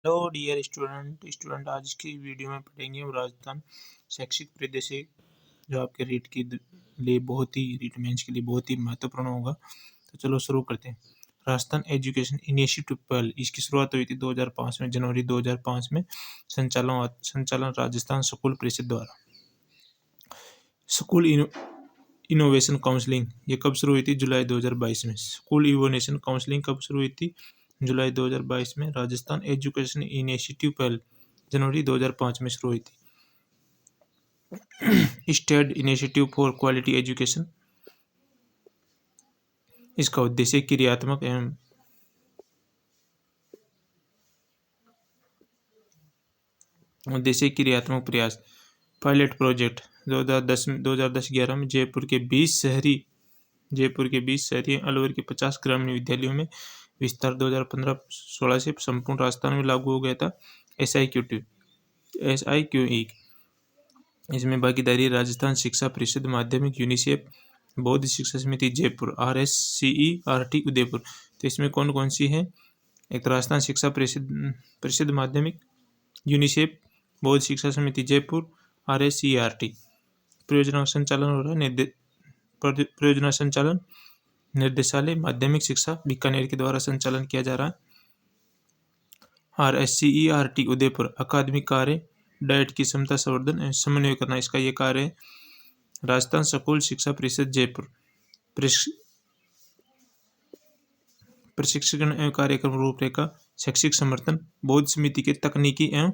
Hello dear student आज की video में पढ़ेंगे हम राजस्थान शैक्षिक परिदृश्य जो आपके रीट के लिए बहुत ही रीट मेंस के लिए बहुत ही महत्वपूर्ण होगा। तो चलो शुरू करते हैं। राजस्थान एजुकेशन इनिशिएटिव पहल इसकी शुरुआत हुई थी 2005 में, जनवरी 2005 में। संचालन राजस्थान स्कूल परिषद द्वारा। स्कूल इनोवेशन काउंसलिंग ये कब शुरू हुई थी? जुलाई 2022 में। स्कूल इनोवेशन काउंसलिंग कब शुरू हुई थी? जुलाई 2022 में। राजस्थान एजुकेशन इनिशिएटिव पहल जनवरी 2005 में शुरू हुई थी। State initiative for quality education इसका उद्देश्य क्रियात्मक प्रयास। पायलट प्रोजेक्ट 2010-11 में जयपुर के 20 शहरी अलवर के 50 ग्रामीण विद्यालयों में विस्तार 2015-16 से संपूर्ण राजस्थान में लागू हो गया था। SIQE इसमें भागीदारी राजस्थान शिक्षा परिषद, माध्यमिक, यूनिसेफ, बौद्ध शिक्षा समिति जयपुर, RSCERT उदयपुर। तो इसमें कौन कौन सी है? एक राजस्थान शिक्षा परिषद माध्यमिक, यूनिसेफ, बौद्ध शिक्षा समिति जयपुर, RSCERT। परियोजना संचालन हो रहा है परियोजना संचालन निर्देशालय माध्यमिक शिक्षा बीकानेर के द्वारा संचालन किया जा रहा है। RSCERT उदयपुर अकादमिक कार्य, डाइट की क्षमता संवर्धन एवं समन्वय करना, इसका ये कार्य है। राजस्थान स्कूल शिक्षा परिषद जयपुर प्रशिक्षण एवं कार्यक्रम रूपरेखा, शैक्षिक समर्थन, बौद्ध समिति के तकनीकी एवं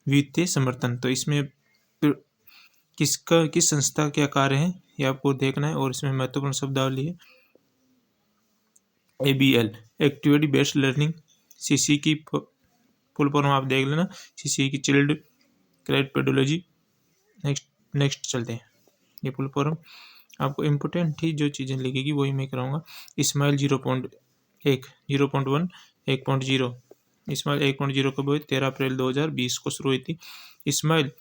वित्तीय समर्थन। तो इसमें किस संस्था क्या कार्य है ये आपको देखना है और इसमें महत्वपूर्ण शब्दावली है। ABL activity based learning, CC की फुल फॉर्म आप देख लेना, CC की चिल्ड क्रेडिट पेडोलॉजी। नेक्स्ट चलते हैं। ये फुल फॉर्म आपको इम्पोर्टेंट ही जो चीज़ें लिखेगी वही मैं कराऊंगा। इस्माइल 0.1 0.1 1.0 इस्माइल 1.0 कब हुई? 13 अप्रैल 2020 को शुरू हुई थी। इस्माइल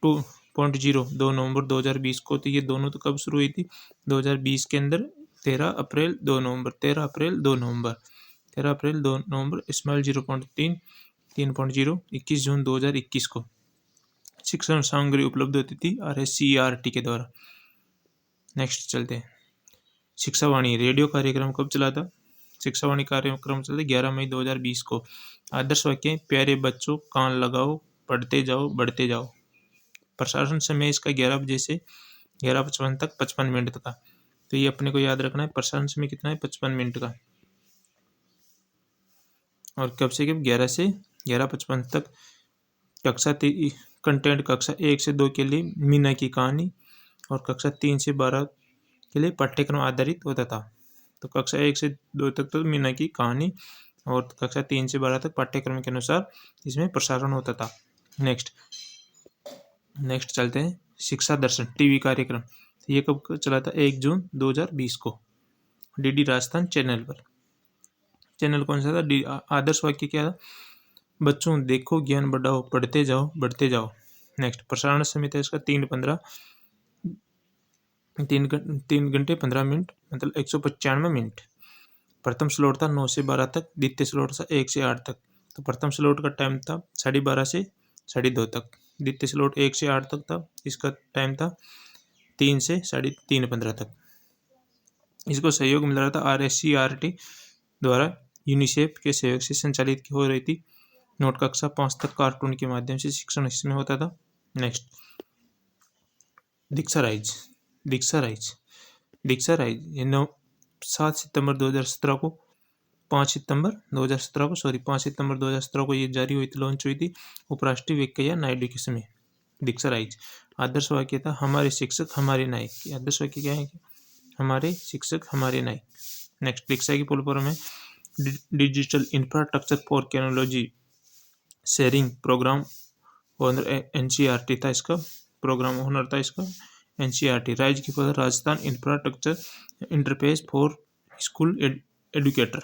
2.0 2 नवंबर 2020 को। तो ये दोनों तो कब शुरू हुई थी? 2020 के अंदर 13 अप्रैल 2 नवंबर। इस्माइल 0.3 3.0 21 जून 2021 को। शिक्षण सामग्री उपलब्ध होती थी RSCERT के द्वारा। नेक्स्ट चलते हैं। शिक्षावाणी रेडियो कार्यक्रम कब चला था? शिक्षावाणी कार्यक्रम चला था 11 मई 2020 को। आदर्श वाक्य, प्यारे बच्चों कान लगाओ, पढ़ते जाओ, बढ़ते जाओ। प्रसारण समय इसका 11 बजे से 11:55 तक 55 मिनट का। तो ये अपने को याद रखना है, प्रसारण समय कितना है? 55 मिनट का। और कब से कब? 11 से 11:55 तक। कंटेंट कक्षा 1 से 2 के लिए मीना की कहानी और कक्षा 3 से 12 के लिए पाठ्यक्रम आधारित होता था। तो कक्षा 1 से 2 तक तो मीना की कहानी और कक्षा 3 से 12 तक पाठ्यक्रम के अनुसार इसमें प्रसारण होता था। नेक्स्ट चलते हैं। शिक्षा दर्शन टीवी कार्यक्रम, ये कब चला था? 1 जून 2020 को DD राजस्थान चैनल पर। चैनल कौन सा था? आदर्श वाक्य क्या था? बच्चों देखो ज्ञान बढ़ाओ, पढ़ते जाओ, बढ़ते जाओ। नेक्स्ट प्रसारण समय था इसका 3 घंटे 15 मिनट, मतलब 195 मिनट। प्रथम स्लॉट था 9 से 12 तक, द्वितीय स्लॉट था 1 से 8 तक। तो प्रथम स्लॉट का टाइम था 12:30 से 2:30 तक। द्वितीय स्लॉट 1 से 8 तक था, इसका टाइम था 3 से 3:15 तक। इसको सहयोग मिल रहा था RSCERT द्वारा, यूनिसेफ के सहयोग से संचालित हो रही थी। नोट कक्षा 5 तक कार्टून के माध्यम से शिक्षण इसमें होता था। नेक्स्ट दीक्षा राइज ये 7 सितंबर 2017 को 5 सितंबर 2017 को ये जारी हुई थी, लॉन्च हुई थी उपराष्ट्रीय वेंकैया नायडू के समय। दीक्षा राइज आदर्श वाक्य था हमारे शिक्षक हमारे नायक। आदर्श वाक्य क्या है? हमारे शिक्षक हमारे नायक। नेक्स्ट दीक्षा की फुल फॉर्म है digital infrastructure for technology sharing program owner NCERT था, इसका प्रोग्राम ओनर था इसका NCERT। राइज की full Rajasthan infrastructure interface for school educator.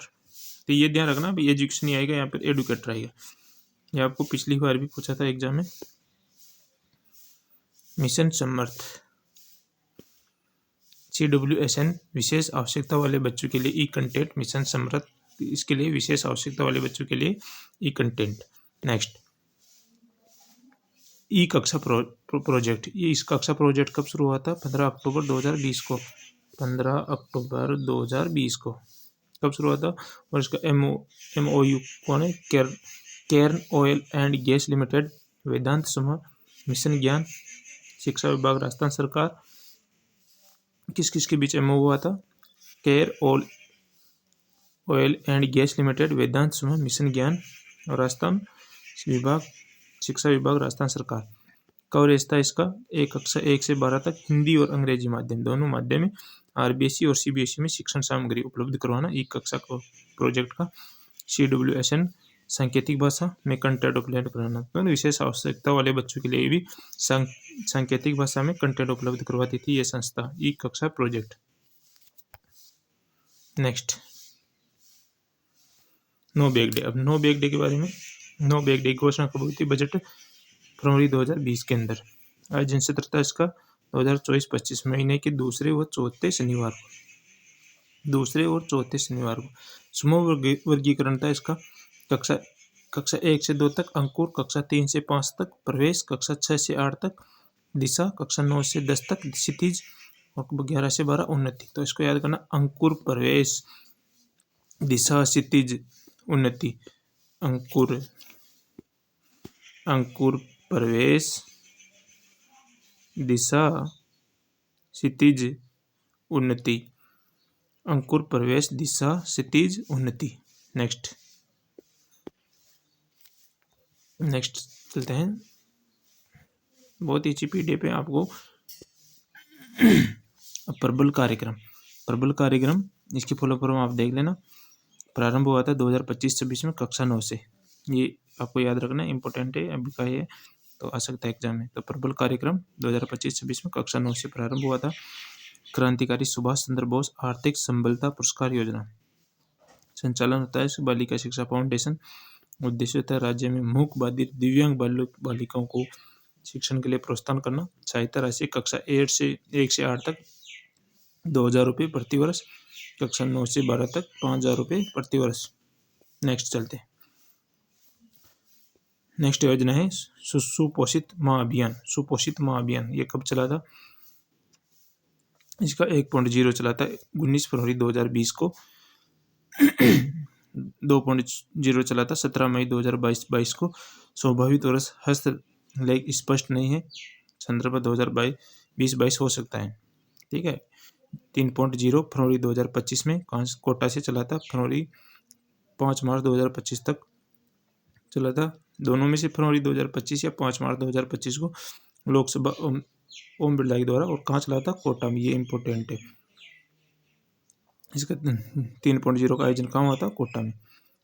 तो ये ध्यान रखना भाई, एजुकेशन नहीं आएगा यहाँ पर, एडुकेटर आएगा। ये आपको पिछली बार भी पूछा था एग्जाम में। मिशन समर्थ CWSN विशेष आवश्यकता वाले बच्चों के लिए कंटेंट मिशन समर्थ इसके लिए विशेष आवश्यकता वाले बच्चों के लिए ई कंटेंट। नेक्स्ट, ई कक्षा प्रोजेक्ट। ये इस कक्षा प्रोजेक्ट कब शुरू हुआ था? 15 अक्टूबर 2020 को। 15 अक्टूबर 2020 को कब शुरू हुआ था? और इसका MOU कौन है? Cairn oil and gas limited, Vedanta समूह, मिशन ज्ञान, शिक्षा विभाग, राजस्थान सरकार। किस किस के बीच MOU हुआ था? केर oil and gas limited, Vedanta समूह, मिशन ज्ञान और राजस्थान विभाग, शिक्षा विभाग, राजस्थान सरकार। कवरेज था इसका कक्षा 1 से 12 तक हिंदी और अंग्रेजी माध्यम दोनों माध्यम में RBSE और CBSE में शिक्षण सामग्री उपलब्ध करवाना ई कक्षा को प्रोजेक्ट का। CWSN सांकेतिक भाषा में कंटेंट उपलब्ध कराना। तो विशेष आवश्यकता वाले बच्चों के लिए भी सांकेतिक भाषा में कंटेंट उपलब्ध करवाती थी ये संस्था, e Kaksha project. Next, no bag day. अब नो बैग डे के बारे में, नो बैग डे की घोषणा कब हुई थी? बजट फरवरी 2020 के अंदर। आज जिनसे था इसका 2024-25 महीने के दूसरे और चौथे शनिवार को। समूह वर्गीकरण था इसका कक्षा 1 से 2 तक अंकुर, कक्षा 3 से 5 तक प्रवेश, कक्षा 6 से 8 तक दिशा, कक्षा 9 से 10 तक क्षितिज और 11 से 12 उन्नति। तो इसको याद करना, अंकुर, प्रवेश, दिशा, क्षितिज, उन्नति। अंकुर, प्रवेश, दिशा, क्षितिज, उन्नति। अंकुर, प्रवेश, दिशा, क्षितिज, उन्नति। नेक्स्ट चलते हैं। बहुत ही अच्छी PDF है आपको। प्रबल कार्यक्रम इसकी फुल फॉर्म आप देख लेना। प्रारंभ हुआ था 2025-26 में कक्षा 9 से। ये आपको याद रखना, इंपॉर्टेंट है, अभी का ये तो आ सकता है एग्जाम में। तो प्रबल कार्यक्रम 2025-26 में कक्षा 9 से प्रारंभ हुआ था। क्रांतिकारी सुभाष चंद्र बोस आर्थिक संबलता पुरस्कार योजना संचालन होता है बालिका शिक्षा फाउंडेशन। उद्देश्य होता है राज्य में मूक बाधित दिव्यांग बालिकाओं को शिक्षण के लिए प्रोत्साहन करना। सहायता राशि कक्षा 1 से 8 तक 2,000 रुपये प्रति वर्ष, कक्षा 9 से 12 तक 5,000 रुपये प्रति वर्ष। नेक्स्ट चलते हैं। नेक्स्ट योजना है सुपोषित माँ अभियान। ये कब चला था? इसका 1.0 चला था 19 फरवरी 2020 को। 2.0 चला था 17 मई 2022 को। स्वाभाविक वर्ष हस्तलेख स्पष्ट नहीं है, संदर्भ 2022 हो सकता है, ठीक है। 3.0 फरवरी 2025 में कोटा से चला था, 5 मार्च 2025 तक चला था। दोनों में से फरवरी 2025 या 5 मार्च 2025 को लोकसभा ओम बिरला के द्वारा, और कहाँ चला था? कोटा में। ये इंपॉर्टेंट है। इसका 3.0 का आयोजन कहाँ हुआ था? कोटा में।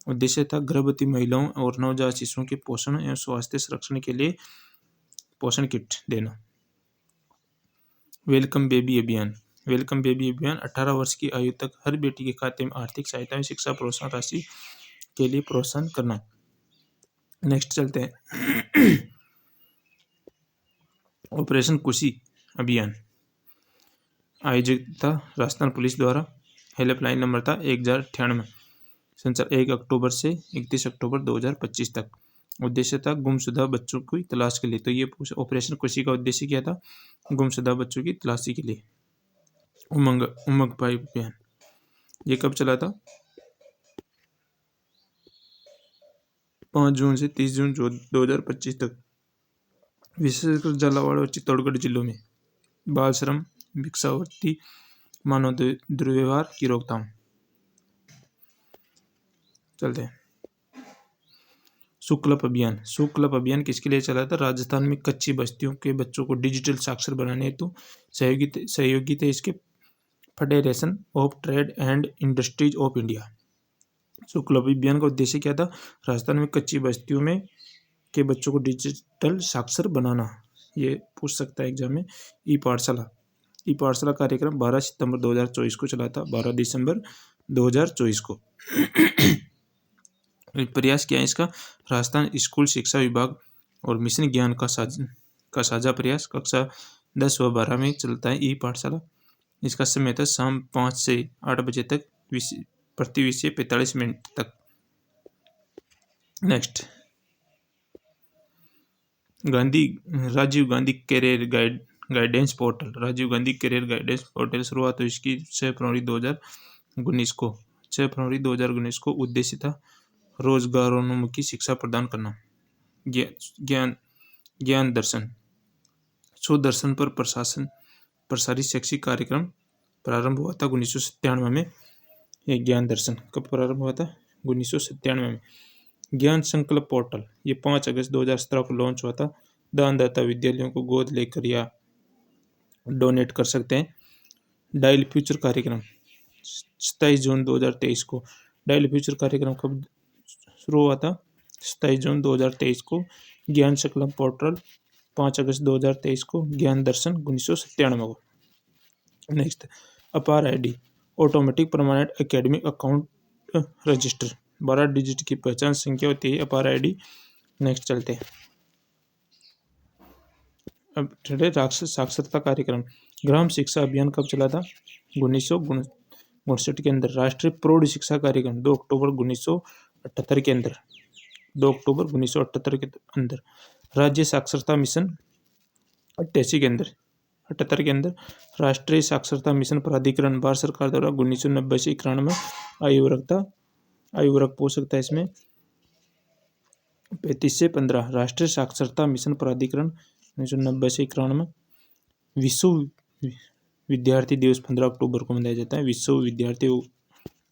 उद्देश्य था गर्भवती महिलाओं और नवजात शिशुओं के पोषण एवं स्वास्थ्य संरक्षण के लिए पोषण किट देना। वेलकम बेबी अभियान 18 वर्ष की आयु तक हर बेटी के खाते में आर्थिक सहायता एवं शिक्षा प्रोत्साहन राशि के लिए प्रोत्साहन करना। नेक्स्ट चलते हैं। ऑपरेशन खुशी अभियान आयोजित था राजस्थान पुलिस द्वारा। हेल्पलाइन नंबर था 1098। संचार 1 अक्टूबर से 31 अक्टूबर 2025 तक। उद्देश्य था गुमशुदा बच्चों की तलाश के लिए। तो ये ऑपरेशन खुशी का उद्देश्य क्या था? गुमशुदा बच्चों की तलाशी के लिए। उमंग भाई अभियान ये कब चला था? 5 जून से 30 जून 2025 तक। विशेषकर झालावाड़ और चित्तौड़गढ़ जिलों में बाल श्रम, भिक्षावृत्ति, मानव दुर्व्यवहार की रोकथाम। चलते हैं। सुक्लप अभियान किसके लिए चला था? राजस्थान में कच्ची बस्तियों के बच्चों को डिजिटल साक्षर बनाने हेतु सहयोगी थे इसके federation of trade and industries of India. सुक्लप अभियान का उद्देश्य क्या था? राजस्थान में कच्ची बस्तियों में के बच्चों को डिजिटल साक्षर बनाना। ये पूछ सकता है एग्जाम में। ई पाठशाला कार्यक्रम 12 सितंबर 2024 को चला था, 12 दिसंबर 2024 को। प्रयास किया है इसका राजस्थान स्कूल शिक्षा विभाग और मिशन ज्ञान का साझा प्रयास। कक्षा 10 व 12 में चलता है ई पाठशाला। इसका समय था शाम 5 से 8 बजे तक प्रति विषय 45 मिनट तक। Next, Rajiv Gandhi career guidance portal. Rajiv Gandhi career guidance portal शुरुआत हुई इसकी 6 फरवरी 2019 को। 6 फरवरी 2019 को। उद्देश्य था रोजगारोन्मुखी शिक्षा प्रदान करना। ज्ञान दर्शन, सुदर्शन पर प्रसारित शैक्षिक कार्यक्रम प्रारंभ हुआ था 1997 में। ये ज्ञान दर्शन कब प्रारंभ हुआ था? 1997 में। ज्ञान संकल्प पोर्टल, ये 5 अगस्त 2017 को लॉन्च हुआ था। दानदाता विद्यालयों को गोद लेकर या डोनेट कर सकते हैं। डायल फ्यूचर कार्यक्रम 27 जून 2023 को। डायल फ्यूचर कार्यक्रम कब शुरू हुआ था? 27 जून 2023 को। ज्ञान संकल्प पोर्टल 5 अगस्त 2023 को। ज्ञान दर्शन 1997 को। नेक्स्ट, अपार ID automatic permanent academic account register, 12 digit की पहचान संख्या होती है अपार आईडी। नेक्स्ट चलते हैं। अब साक्षरता कार्यक्रम, ग्राम शिक्षा अभियान कब चला था? 1959 के अंदर। राष्ट्रीय प्रौढ़ शिक्षा कार्यक्रम 2 अक्टूबर 1978 के अंदर। 2 अक्टूबर 1978 के अंदर। राज्य साक्षरता मिशन 88 के अंदर। 78 के अंदर। राष्ट्रीय साक्षरता मिशन प्राधिकरण भारत सरकार द्वारा 1990 से 91। आयु वर्ग पूछ सकता है इसमें 35 से 15। राष्ट्रीय साक्षरता मिशन प्राधिकरण 1990 से 91। विश्व विद्यार्थी दिवस 15 अक्टूबर को मनाया जाता है। विश्व विद्यार्थी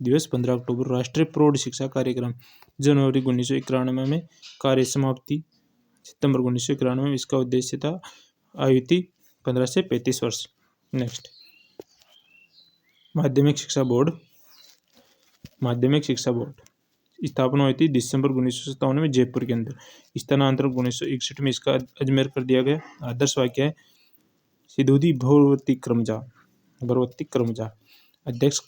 दिवस 15 अक्टूबर। राष्ट्रीय प्रौढ़ शिक्षा कार्यक्रम जनवरी 1991 में। कार्य समाप्ति सितंबर 1991 में। इसका उद्देश्य था आयु थी 15 से 35 वर्ष। नेक्स्ट, माध्यमिक शिक्षा बोर्ड। माध्यमिक शिक्षा बोर्ड स्थापना हुई थी दिसंबर 1957 में जयपुर के अंदर। स्थानांतरण 1961 में इसका अजमेर कर दिया गया। आदर्श वाक्य है सिद्धूदी भगवती क्रमजा। अध्यक्ष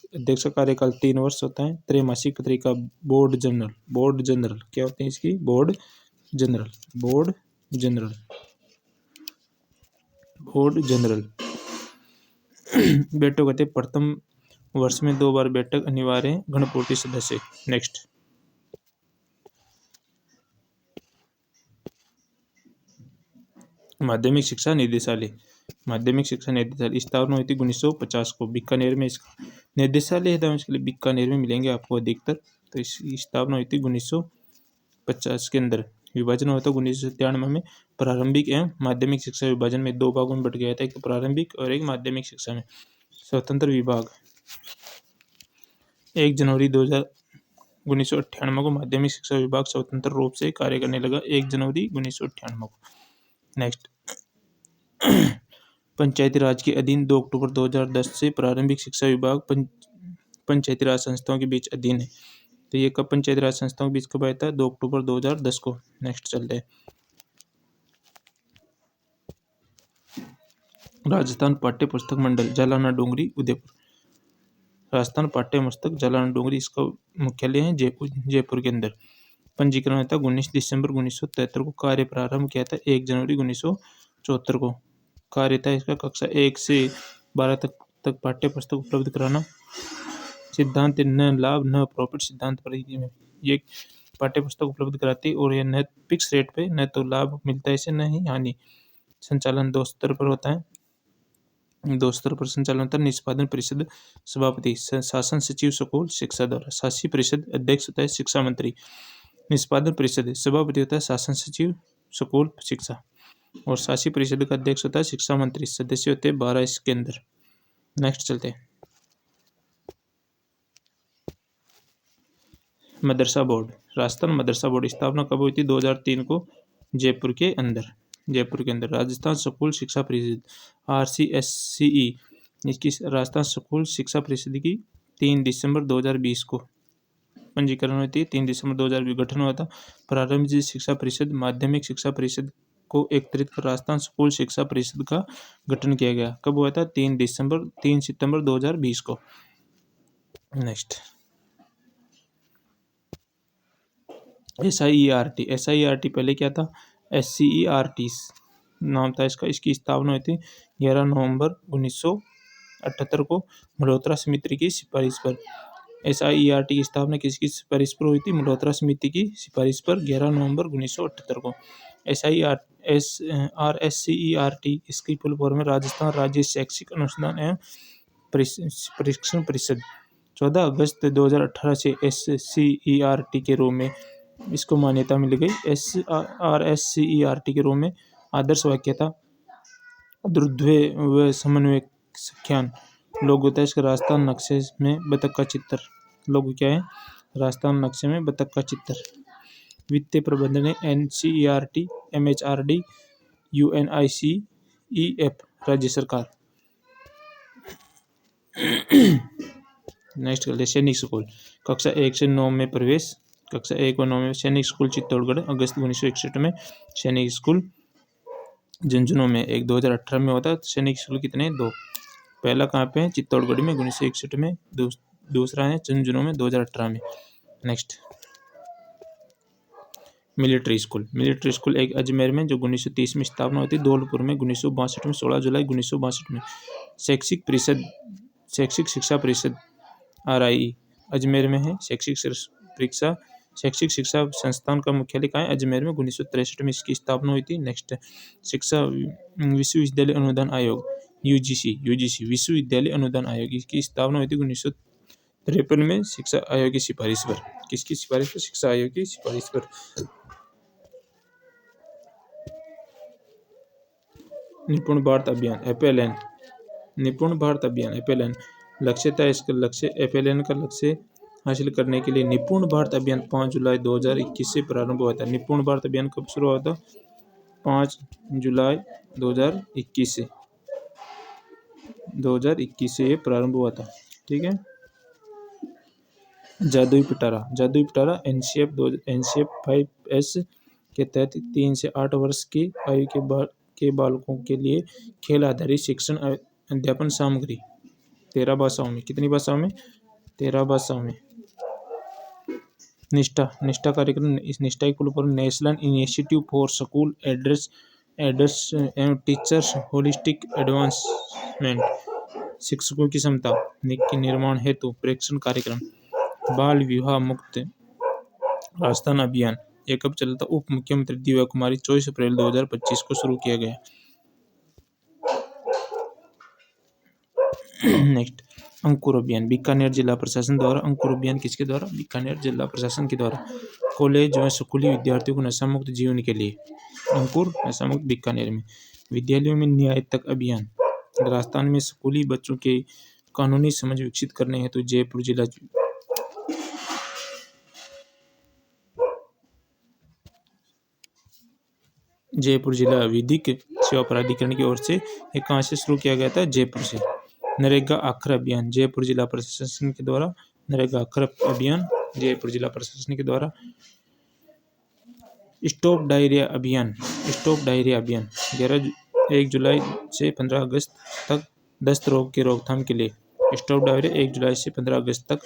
का कार्यकाल 3 वर्ष होता है। त्रैमासिक पत्रिका बोर्ड जनरल क्या होते हैं इसकी? Board general. बैठक होते प्रथम वर्ष में 2 बार बैठक अनिवार्य है। गणपूर्ति सदस्य। नेक्स्ट, माध्यमिक शिक्षा निदेशालय। माध्यमिक शिक्षा निदेशालय स्थापना हुई थी 1950 को। बीकानेर में इसका निदेशालय है, इसके लिए बीकानेर में मिलेंगे आपको अधिकतर। तो इसकी स्थापना हुई थी 1950 के अंदर। विभाजन हुआ था 1993 में। प्रारंभिक एवं माध्यमिक शिक्षा विभाजन में 2 भागों में बट गया था, एक प्रारंभिक और एक माध्यमिक शिक्षा में। स्वतंत्र विभाग 1 जनवरी 1998 को माध्यमिक शिक्षा विभाग स्वतंत्र रूप से कार्य करने लगा। 1 जनवरी 1998 को। नेक्स्ट, पंचायती राज के अधीन 2 अक्टूबर 2010 से प्रारंभिक शिक्षा विभाग पंचायती राज संस्थाओं के बीच अधीन है। तो ये कब पंचायती राज संस्थाओं के बीच कब आया था? 2 अक्टूबर 2010 को। नेक्स्ट चलते हैं। राजस्थान पाठ्य पुस्तक मंडल जालना डोंगरी उदयपुर। राजस्थान पाठ्य पुस्तक जालना डोंगरी, इसका मुख्यालय है जयपुर के अंदर। पंजीकरण हुआ था 19 दिसंबर 1973 को। कार्य प्रारंभ किया था 1 जनवरी 1974 को। कार्य था इसका कक्षा 1 से 12 तक पाठ्य पुस्तक उपलब्ध कराना। सिद्धांत न लाभ न प्रॉफिट सिद्धांत पर ये पाठ्य पुस्तक उपलब्ध कराती और यह न फिक्स रेट पे न तो लाभ मिलता है इसे न ही हानि। संचालन 2 स्तर पर होता है। 2 स्तर पर संचालन होता है। निष्पादन परिषद सभापति शासन सचिव स्कूल शिक्षा द्वारा। शासी परिषद अध्यक्ष होता है शिक्षा मंत्री। निष्पादन परिषद सभापति होता है शासन सचिव स्कूल शिक्षा और शासी परिषद का अध्यक्ष होता है शिक्षा मंत्री। सदस्य होते हैं 12 इसके अंदर। नेक्स्ट चलते हैं। मदरसा बोर्ड। राजस्थान मदरसा बोर्ड स्थापना कब हुई थी? 2003 को जयपुर के अंदर। राजस्थान स्कूल शिक्षा परिषद RCSCE इसकी राजस्थान स्कूल शिक्षा परिषद की 3 दिसंबर 2020 को पंजीकरण हुई थी। 3 दिसंबर 2020 गठन हुआ था। प्रारंभिक शिक्षा परिषद माध्यमिक शिक्षा परिषद को एकत्रित कर राजस्थान स्कूल शिक्षा परिषद का गठन किया गया। कब हुआ था? 3 सितंबर 2020 को। नेक्स्ट, SIERT पहले क्या था? SCERT नाम था इसका। इसकी स्थापना हुई थी 11 नवंबर 1978 को मल्होत्रा समिति की सिफारिश पर। SIERT की स्थापना किसकी सिफारिश पर हुई थी? मल्होत्रा समिति की सिफारिश पर 11 नवंबर 1978 को। RSCERT इसकी फुल फॉर्म है राजस्थान राज्य शैक्षिक अनुसंधान एवं परीक्षण परिषद। 14 अगस्त 2018 से SCERT के रूप में इसको मान्यता मिल गई। RSCERT के रूप में आदर्श वाक्यता, ध्रुव व समन्वय संख्यान, लोगो होता है इसका राजस्थान नक्शे में बतख का चित्र। लोगो क्या है? राजस्थान नक्शे में बतख का चित्र। वित्तीय प्रबंधन है NCERT, MHRD, UNICEF राज्य सरकार। नेक्स्ट कर ले सैनिक स्कूल। कक्षा 1 से 9 में प्रवेश। कक्षा 1 और 9 में सैनिक स्कूल चित्तौड़गढ़ अगस्त 1961 में। सैनिक स्कूल झुंझुनू में एक 2018 में होता है। सैनिक स्कूल कितने? 2। पहला कहाँ पे है? चित्तौड़गढ़ में 1961 में। दूसरा है झुंझुनू में 2018 में। Next military school. Military school एक अजमेर में जो 1930 में स्थापना होती है। धौलपुर में 1962 में 16 जुलाई 1962 में। शैक्षिक परिषद, शैक्षिक शिक्षा परिषद RIE अजमेर में है। शैक्षिक शिक्षा संस्थान का मुख्यालय कहाँ है? अजमेर में। 1963 में इसकी स्थापना हुई थी। नेक्स्ट शिक्षा विश्वविद्यालय अनुदान आयोग UGC विश्वविद्यालय अनुदान आयोग इसकी स्थापना हुई थी 1953 में शिक्षा आयोग की सिफारिश पर। किसकी सिफारिश पर? शिक्षा आयोग की सिफारिश पर। निपुण भारत अभियान FLN, निपुण भारत अभियान FLN लक्ष्य था। इसका लक्ष्य FLN का लक्ष्य हासिल करने के लिए निपुण भारत अभियान 5 जुलाई 2021 से प्रारंभ हुआ था। निपुण भारत अभियान कब शुरू हुआ था? 5 जुलाई 2021 से ये प्रारंभ हुआ था। ठीक है। जादुई पिटारा NCF 5S के तहत 3 से 8 वर्ष की आयु के बालकों के लिए खेल आधारित शिक्षण अध्यापन सामग्री 13 भाषाओं में। कितनी भाषाओं में? 13 भाषाओं में। निष्ठा कार्यक्रम। इस निष्ठा की full form national initiative for school address and teachers holistic advancement, शिक्षकों की क्षमता के निर्माण हेतु प्रेक्षण कार्यक्रम। बाल विवाह मुक्त राजस्थान अभियान ये कब चला था? उप मुख्यमंत्री दिव्या कुमारी 24 अप्रैल 2025 को शुरू किया गया। नेक्स्ट अंकुर अभियान बीकानेर जिला प्रशासन द्वारा। अंकुर अभियान किसके द्वारा? बीकानेर जिला प्रशासन के द्वारा। कॉलेज व स्कूली विद्यार्थियों को नशा मुक्त जीवन के लिए अंकुर नशा मुक्त बीकानेर में। विद्यालयों में न्याय तक अभियान राजस्थान में स्कूली बच्चों के कानूनी समझ विकसित करने हेतु जयपुर जिला विधिक सेवा प्राधिकरण की ओर से एक कहाँ से शुरू किया गया था? जयपुर से। नरेगा आखर अभियान जयपुर जिला प्रशासन के द्वारा। नरेगा आखर अभियान जयपुर जिला प्रशासन के द्वारा। स्टॉप डायरिया अभियान 1 जुलाई से 15 अगस्त तक दस्त रोग के रोकथाम के लिए। स्टॉप डायरिया 1 जुलाई से 15 अगस्त तक।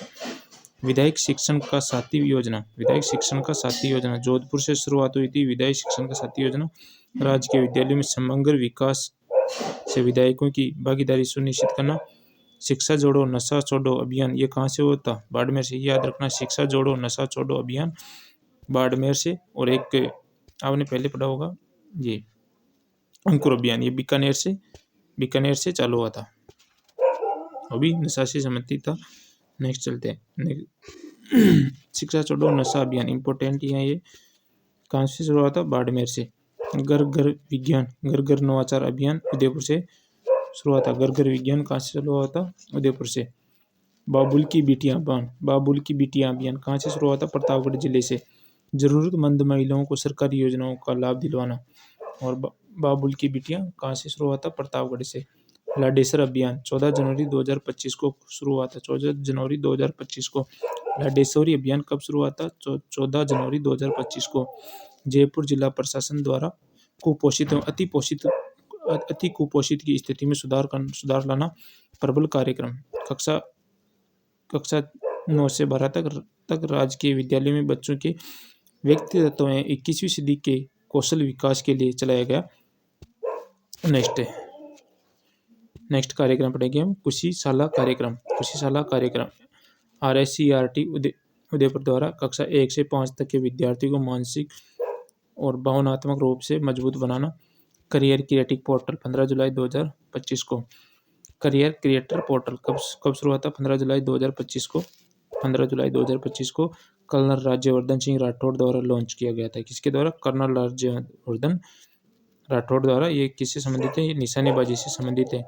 विधायक शिक्षण का साथी योजना जोधपुर से शुरुआत हुई थी। विधायक शिक्षण का साथी योजना राज्य के विद्यालयों में समग्र विकास से विधायकों की भागीदारी सुनिश्चित करना। शिक्षा जोड़ो नशा छोड़ो अभियान ये कहाँ से होता? बाड़मेर से। याद रखना शिक्षा जोड़ो नशा छोड़ो अभियान बाड़मेर से। और एक आपने पहले पढ़ा होगा ये अंकुर अभियान ये बीकानेर से चालू हुआ था, अभी नशा से संबंधित था। नेक्स्ट चलते हैं। शिक्षा छोड़ो नशा अभियान इंपॉर्टेंट है। ये कहाँ से शुरू हुआ था? बाड़मेर से। घर घर नवाचार अभियान उदयपुर से शुरू हुआ था। घर घर विज्ञान कहाँ से शुरू हुआ था? उदयपुर से। बाबुल की बिटियां अभियान कहाँ से शुरू हुआ था? प्रतापगढ़ जिले से। जरूरतमंद महिलाओं को सरकारी योजनाओं का लाभ दिलवाना। और बाबुल की बिटियां कहाँ से शुरू हुआ था? प्रतापगढ़ से। लाडेसर अभियान 14 जनवरी 2025 को शुरू हुआ था। 14 जनवरी 2025 को लाडेश्वरी अभियान कब शुरू हुआ था? 14 जनवरी 2025 को। जयपुर जिला प्रशासन द्वारा कुपोषित एवं अति कुपोषित की स्थिति में सुधार लाना प्रबल कार्यक्रम। कक्षा 9 से 12 तक राजकीय विद्यालयों में बच्चों के व्यक्तित्व में 21वीं सदी के कौशल विकास के लिए चलाया गया। नेक्स्ट कार्यक्रम पढ़ेंगे हम कुशीशाला कार्यक्रम। RSCRT उदयपुर द्वारा कक्षा 1 से 5 तक के विद्यार्थियों को मानसिक और भावनात्मक रूप से मजबूत बनाना। करियर क्रिएटिव पोर्टल 15 जुलाई 2025 को। करियर क्रिएटर पोर्टल कब शुरू हुआ था? 15 जुलाई 2025 को। 15 जुलाई 2025 को कर्नल राज्यवर्धन सिंह राठौड़ द्वारा लॉन्च किया गया था। किसके द्वारा? कर्नल राज्यवर्धन राठौड़ द्वारा। ये किससे संबंधित है? ये निशानेबाजी से संबंधित है।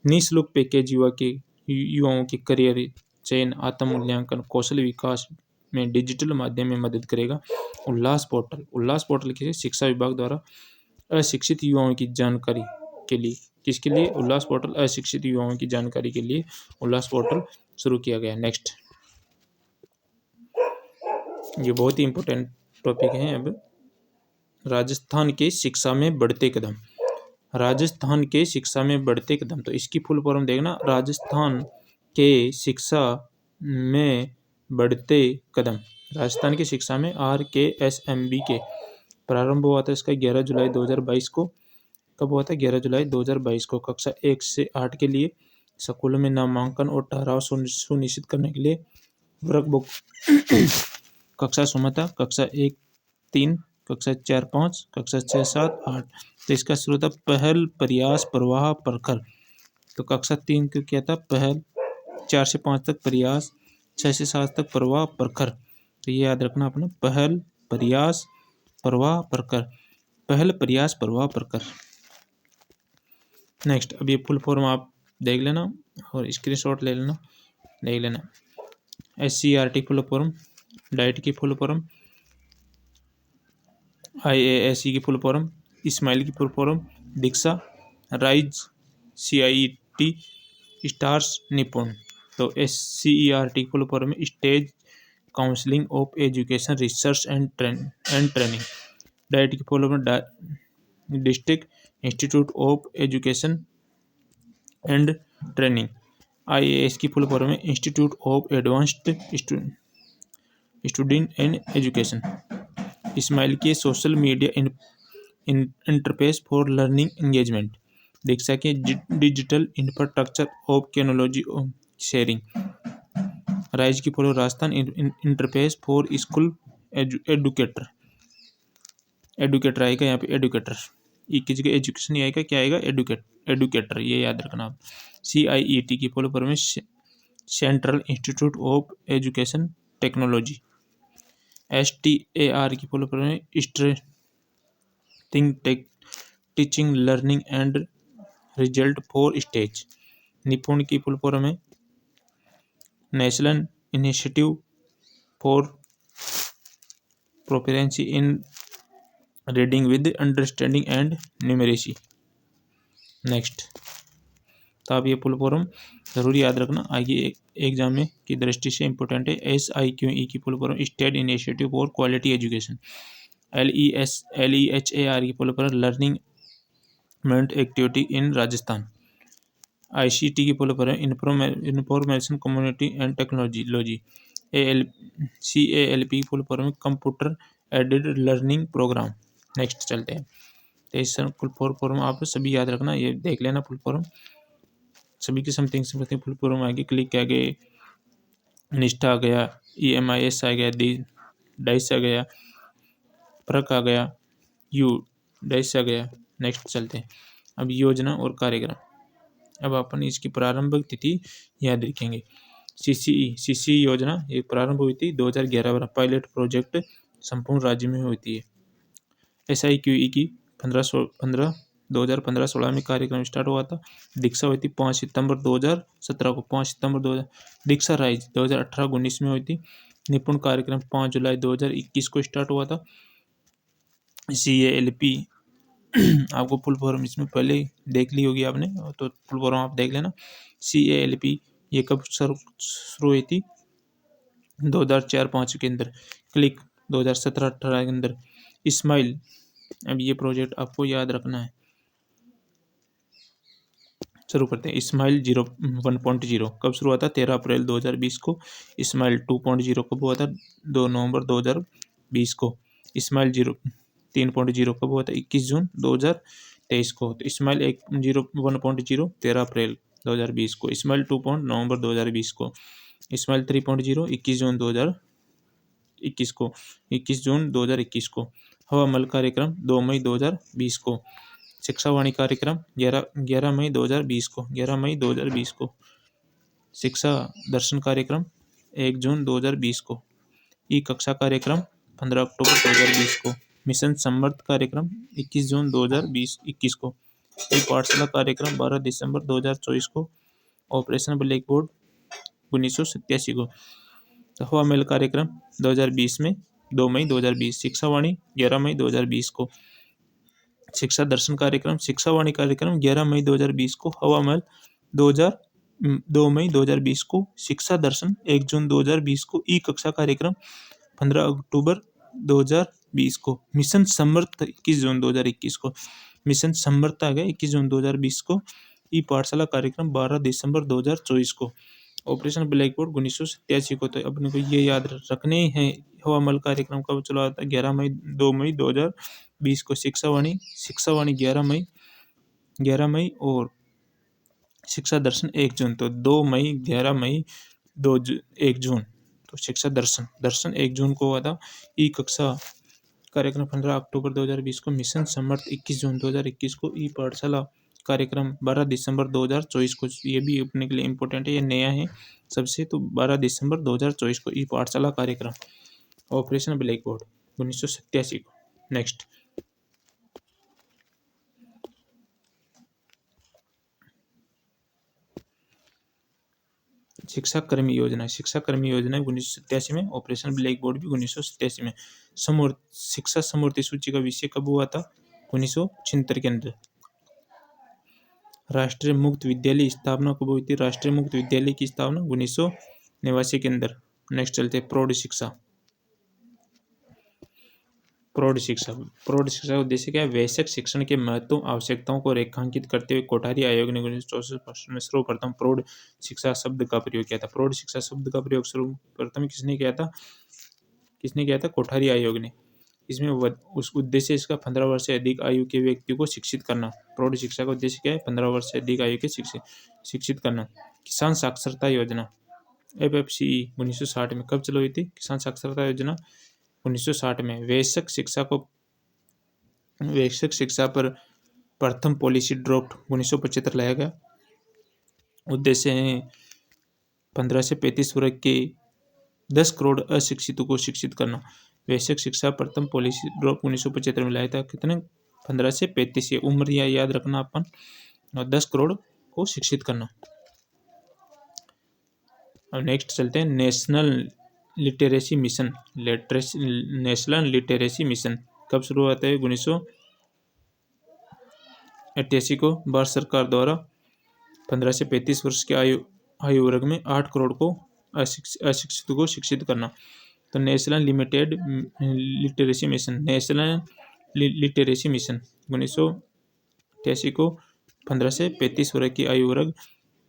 निःशुल्क पैकेज युवाओं की करियर चयन, आत्म मूल्यांकन, कौशल विकास में डिजिटल माध्यम में मदद करेगा। उल्लास पोर्टल किसी शिक्षा विभाग द्वारा अशिक्षित युवाओं की जानकारी के लिए, किसके लिए? उल्लास पोर्टल अशिक्षित युवाओं की जानकारी के लिए उल्लास पोर्टल शुरू किया गया। नेक्स्ट, ये बहुत ही इंपॉर्टेंट टॉपिक है। अब राजस्थान के शिक्षा में बढ़ते कदम। राजस्थान के शिक्षा में बढ़ते कदम, तो इसकी फुल फॉर्म देखना, राजस्थान के शिक्षा में बढ़ते कदम। राजस्थान की शिक्षा में RKSMB के प्रारंभ हुआ था इसका 11 जुलाई 2022 को। कब हुआ था? 11 जुलाई 2022 को। कक्षा 1 से 8 के लिए स्कूलों में नामांकन और ठहराव सुनिश्चित करने के लिए वर्कबुक कक्षा सुमता, कक्षा 1-3, कक्षा 4-5, कक्षा 6-7-8। तो इसका शुरू था पहल, प्रयास, प्रवाह, प्रखर। तो कक्षा 3 को क्या था? पहल, 4 से 5 तक प्रयास, 6 से 7 तक प्रवाह, प्रखर। तो ये याद रखना अपना, पहल, प्रयास, प्रवाह, प्रखर। पहल, प्रयास, प्रवाह, प्रखर। नेक्स्ट, अब ये फुल फॉर्म आप देख लेना और स्क्रीनशॉट ले लेना, देख लेना। SCRT फुल फॉर्म, डाइट की फुल फॉर्म, IASE की फुल फॉर्म, इस्माइल की full form, Diksha, RISE, CIET, STARS, NIPUN. तो SCERT की फुल फॉर्म में stage counselling of education research and training. DIET की full form district institute of education and training. IAS की full form में institute of advanced student and education. SMILE की social media interface for learning engagement. Diksha के digital infrastructure of technology sharing. Rise की for Rajasthan interface for school educator आएगा यहाँ पे, educator. किसी का एजुकेशन नहीं आएगा, क्या आएगा? एडुकेटर, ये याद रखना आप। CIET की फुल फॉर्म में central institute of education technology. STAR की फुल फॉर्म में strengthening teaching learning and result for stage. निपुण की फुल फॉर्म में national initiative for proficiency in reading with understanding and numeracy. Next, तो आप ये फुल फॉर्म जरूर याद रखना, आगे एग्जाम में की दृष्टि से इंपॉर्टेंट है। SIQE की full form state initiative for quality education. LEHAR की full form learning activity in Rajasthan. ICT की full form information community and technology. CALP की full form computer aided learning program. Next चलते हैं, तो इस फुल फॉर्म आप सभी याद रखना, ये देख लेना फुल फॉर्म सभी की। समथिंग फुल फॉर्म आ गई, क्लिक आ गए, निष्ठा आ गया, EMIS आ गया, डाइस आ गया, प्रक आ गया, डाइस आ गया। नेक्स्ट चलते हैं, अब योजना और कार्यक्रम। अब अपन इसकी प्रारंभिक तिथि याद रखेंगे। CCE योजना ये प्रारंभ हुई थी 2011 पायलट प्रोजेक्ट संपूर्ण राज्य में होती है। SIQE की 2015-16 में कार्यक्रम स्टार्ट हुआ था। दीक्षा हुई थी 5 सितंबर 2017 को, 5 सितंबर 2000। दीक्षा राइज 2018-19 में हुई थी। निपुण कार्यक्रम 5 जुलाई 2021 को स्टार्ट हुआ था। CALP आपको फुल फॉर्म इसमें पहले देख ली होगी आपने, तो फुल फॉर्म आप देख लेना। CALP ये कब शुरू हुई थी? 2004-5 के अंदर। क्लिक 2017-18 के अंदर। इस्माइल, अब ये प्रोजेक्ट आपको याद रखना है। शुरू करते हैं। इस्माइल 1.0 कब शुरू हुआ था? 13 अप्रैल 2020 को। इस्माइल 2.0 कब हुआ था? 2 नवंबर 2020 को। इस्माइल 3.0 कब हुआ था? 21 जून 2023 को। तो इस्माइल 1.0 13 अप्रैल 2020 को। इस्माइल 2. नवंबर 2020 को। स्माइल 3.0 21 जून 2021 को, 21 जून 2021 को। हवा महल कार्यक्रम 2 मई 2020 को। शिक्षावाणी कार्यक्रम 11 मई 2020 को, 11 मई 2020 को। शिक्षा दर्शन कार्यक्रम 1 जून 2020 को। ई कक्षा कार्यक्रम 15 अक्टूबर 2020 को। मिशन समर्थ कार्यक्रम 21 जून 2021 को। ई पाठशाला कार्यक्रम 12 दिसंबर 2024 को। ऑपरेशन ब्लैक बोर्ड 1987 को। हवा महल कार्यक्रम 2020 में 2 मई 2020। शिक्षावाणी 11 मई 2020 को। शिक्षा दर्शन कार्यक्रम शिक्षावाणी कार्यक्रम 11 मई 2020 को। हवा महल 2 मई 2020 को। शिक्षा दर्शन 1 जून 2020 को। ई कक्षा कार्यक्रम 15 अक्टूबर 2020 को। मिशन समर्थ 21 जून 2021 को। मिशन समर्थ आ गया 21 जून 2020 को। ई पाठशाला कार्यक्रम 12 दिसंबर 2024 को। ऑपरेशन ब्लैक बोर्ड 1987 को। तो अपने को ये याद रखने हैं। हवा महल कार्यक्रम कब चला था? 2 मई 2020 को। शिक्षावाणी 11 मई और शिक्षा दर्शन 1 जून। तो 2 मई 11 मई 1 जून। तो शिक्षा दर्शन 1 जून को हुआ था। ई कक्षा कार्यक्रम 15 अक्टूबर 2020 को। मिशन समर्थ 21 जून 2021 को। ई पाठशाला कार्यक्रम 12 दिसंबर 2024 को। ये भी अपने के लिए इम्पोर्टेंट है, ये नया है सबसे। तो 12 दिसंबर 2024 को ई पाठशाला कार्यक्रम। ऑपरेशन ब्लैक बोर्ड 1987 को। नेक्स्ट शिक्षा कर्मी योजना 1987 में। ऑपरेशन ब्लैक बोर्ड भी 1987 में। शिक्षा समूर्ति सूची का विषय कब हुआ था? 1976 के अंदर। राष्ट्रीय मुक्त विद्यालय स्थापना कब हुई थी? राष्ट्रीय मुक्त विद्यालय की स्थापना 1989 के अंदर। नेक्स्ट चलते प्रौढ़ शिक्षा का उद्देश्य क्या है? वैश्विक शिक्षण के महत्व आवश्यकताओं को रेखांकित करते हुए कोठारी आयोग ने 1964 में सर्वप्रथम प्रौढ़ शिक्षा शब्द का प्रयोग किया था। प्रौढ़ शिक्षा शब्द का प्रयोग सर्वप्रथम किसने किया था? कोठारी आयोग ने। इसमें उस उद्देश्य इसका 15 वर्ष से अधिक आयु के व्यक्ति को शिक्षित करना। प्रौढ़ शिक्षा का उद्देश्य क्या है? 15 वर्ष से अधिक आयु के शिक्षित करना। किसान साक्षरता योजना FFCE 1960 में कब चालू हुई थी? किसान साक्षरता योजना 1960 में। वैश्विक शिक्षा पर प्रथम पॉलिसी ड्राफ्ट 1975 लाया गया। उद्देश्य है 15 से 35 वर्ग के 10 करोड़ अशिक्षितों को शिक्षित करना। वैश्विक शिक्षा प्रथम पॉलिसी ड्राफ्ट 1975 में लाया था। कितने? 15 से 35। ये उम्र याद रखना अपन। और 10 करोड़ को शिक्षित करना। अब नेक्स्ट चलते हैं नेशनल लिटरेसी मिशन कब शुरू होता है? 1988 को। भारत सरकार द्वारा 15 से 35 वर्ष के आयु वर्ग में 8 करोड़ को अशिक्षित को शिक्षित करना। तो नेशनल लिटरेसी मिशन 1988 को। 15 से 35 वर्ग की आयु वर्ग।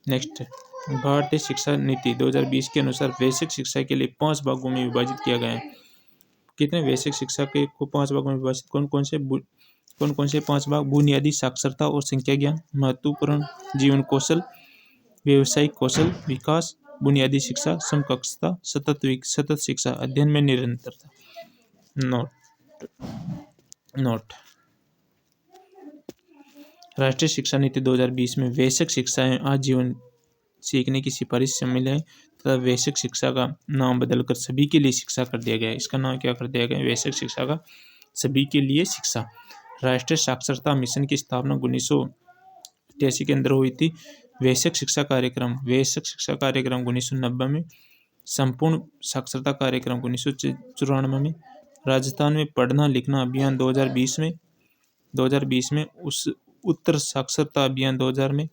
नेक्स्ट भारतीय शिक्षा नीति 2020 के अनुसार वैश्विक शिक्षा के लिए 5 भागों में विभाजित किया गया है। कितने? वैश्विक शिक्षा को 5 भागों में विभाजित। कौन कौन से 5 भाग? बुनियादी साक्षरता और संख्या ज्ञान, महत्वपूर्ण जीवन कौशल, व्यवसायिक कौशल विकास, बुनियादी शिक्षा, समकक्षता, सतत शिक्षा, अध्ययन में निरंतरता। नोट राष्ट्रीय शिक्षा नीति 2020 में वैश्विक शिक्षा एवं आजीवन सीखने की सिफारिश शामिल है तथा वैश्विक शिक्षा का नाम बदलकर सभी के लिए शिक्षा कर दिया गया है। इसका नाम क्या कर दिया गया? वैश्विक शिक्षा का सभी के लिए शिक्षा। राष्ट्रीय साक्षरता मिशन की स्थापना 1988 के अंदर हुई थी। वैश्विक शिक्षा कार्यक्रम 1990 में। संपूर्ण साक्षरता कार्यक्रम 1994 में। राजस्थान में पढ़ना लिखना अभियान 2020 में। उस उत्तर साक्षरता अभियान 2000 में।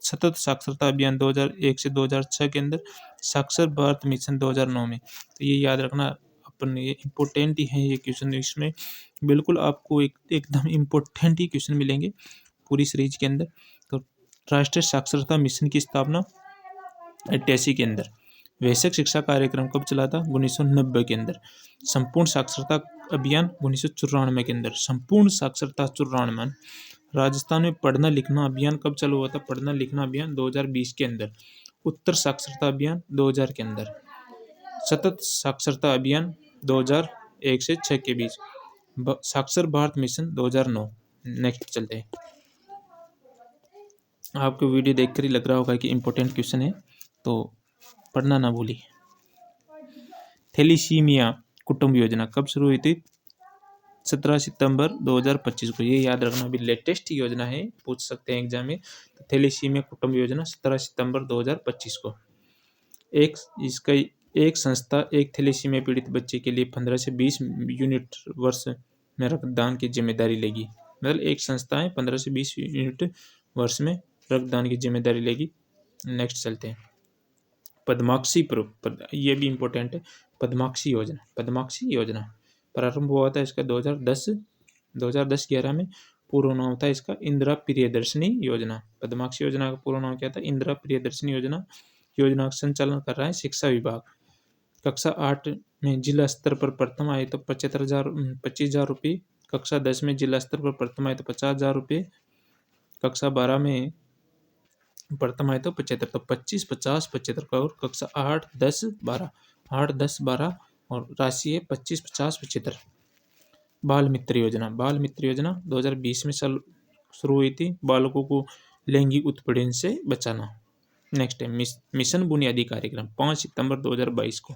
सतत साक्षरता अभियान 2001 से 2006 के अंदर। साक्षर भारत मिशन 2009 में। तो ये याद रखना अपन, ये इम्पोर्टेंट ही है ये क्वेश्चन। इसमें बिल्कुल आपको एकदम इम्पोर्टेंट ही क्वेश्चन मिलेंगे पूरी सीरीज के अंदर। तो राष्ट्रीय साक्षरता मिशन की स्थापना 88 के अंदर। वैश्विक शिक्षा कार्यक्रम कब चला था? 1990 के अंदर। संपूर्ण साक्षरता अभियान 1994 के अंदर। संपूर्ण साक्षरता 94। राजस्थान में पढ़ना लिखना अभियान कब चालू हुआ था? पढ़ना लिखना अभियान 2020 के अंदर। उत्तर साक्षरता अभियान 2000 के अंदर। सतत साक्षरता अभियान 2001 से 6 के बीच। साक्षर भारत मिशन 2009। नेक्स्ट चलते हैं। आपको वीडियो देखकर ही लग रहा होगा कि इम्पोर्टेंट क्वेश्चन है, तो पढ़ना ना भूलिए। थैलीसीमिया कुटुंब योजना कब शुरू हुई थी? 17 सितंबर 2025 को। ये याद रखना, अभी लेटेस्ट योजना है, पूछ सकते हैं एग्जाम में। तो थैलीसीमिया कुटुंब योजना 17 सितंबर 2025 को। इसका एक संस्था एक थैलीसीमिया पीड़ित बच्चे के लिए 15 से 20 यूनिट वर्ष में रक्तदान की जिम्मेदारी लेगी। मतलब एक संस्था है 15 से 20 यूनिट वर्ष में रक्तदान की जिम्मेदारी लेगी। नेक्स्ट चलते हैं। पद्माक्षी ये भी इम्पोर्टेंट है। पद्माक्षी योजना प्रारंभ हुआ था इसका 2010-11 में। पूर्ण नाम था इसका इंदिरा प्रियदर्शनी योजना। पद्माक्षी योजना का पूर्ण नाम क्या था? इंदिरा प्रियदर्शनी योजना। योजना का संचालन कर रहा है शिक्षा विभाग। कक्षा 8 में जिला स्तर पर प्रथम आए तो 25,000 रुपये। कक्षा 10 में जिला स्तर पर प्रथम आए तो 50,000 रुपये। कक्षा 12 में प्रथम आए तो 75, तो 25, 50, 75 का। और कक्षा 8, 10, 12 और राशि है 25, 50, 75। बाल मित्र योजना 2020 में शुरू हुई थी। बालकों को लैंगिक उत्पीड़न से बचाना। नेक्स्ट है मिशन बुनियादी कार्यक्रम 5 सितंबर 2022 को।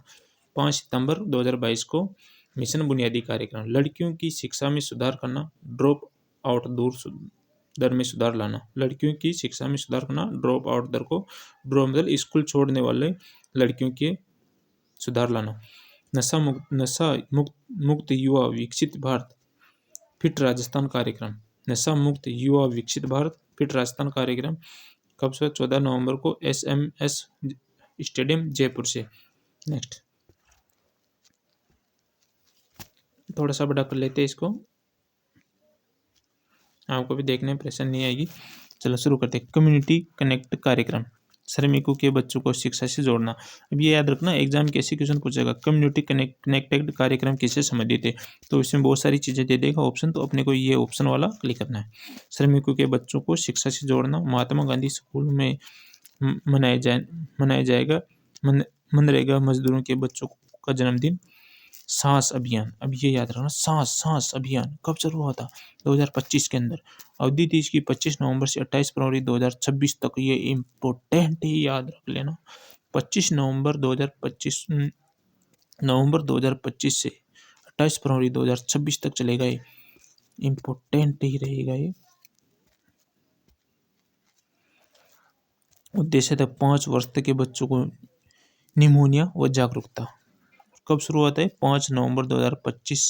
5 सितंबर 2022 को मिशन बुनियादी कार्यक्रम। लड़कियों की शिक्षा में सुधार करना, ड्रॉप आउट दर में सुधार लाना। लड़कियों की शिक्षा में सुधार करना, ड्रॉप आउट दर को, ड्रॉप मतलब स्कूल छोड़ने वाले लड़कियों के सुधार लाना। नशा मुक्त युवा विकसित भारत फिट राजस्थान कार्यक्रम। नशा मुक्त युवा विकसित भारत फिट राजस्थान कार्यक्रम कब से? 14 नवंबर को SMS स्टेडियम जयपुर से। नेक्स्ट थोड़ा सा बड़ा कर लेते हैं इसको, आपको भी देखने में परेशानी नहीं आएगी। चलो शुरू करते हैं। कम्युनिटी कनेक्ट कार्यक्रम, श्रमिकों के बच्चों को शिक्षा से जोड़ना। अब ये याद रखना, एग्जाम के ऐसे क्वेश्चन पूछेगा कम्युनिटी कनेक्टेड कार्यक्रम किससे संबंधित है, तो इसमें बहुत सारी चीजें दे देगा ऑप्शन, तो अपने को ये ऑप्शन वाला क्लिक करना है। श्रमिकों के बच्चों को शिक्षा से जोड़ना, महात्मा गांधी स्कूल में मनाया जाएगा मनरेगा मजदूरों के बच्चों का जन्मदिन। सांस अभियान, अब ये याद रखना, सांस अभियान कब शुरू हुआ था? 2025 के अंदर। अवधि थी इसकी 25 नवंबर से 28 फरवरी 2026 तक। ये इम्पोर्टेंट ही याद रख लेना। 25 नवंबर 2025 से 28 फरवरी 2026 तक चलेगा। ये इम्पोर्टेंट ही रहेगा। ये उद्देश्य था 5 वर्ष तक के बच्चों को निमोनिया व जागरूकता। कब शुरू होता है? 5 नवंबर 2025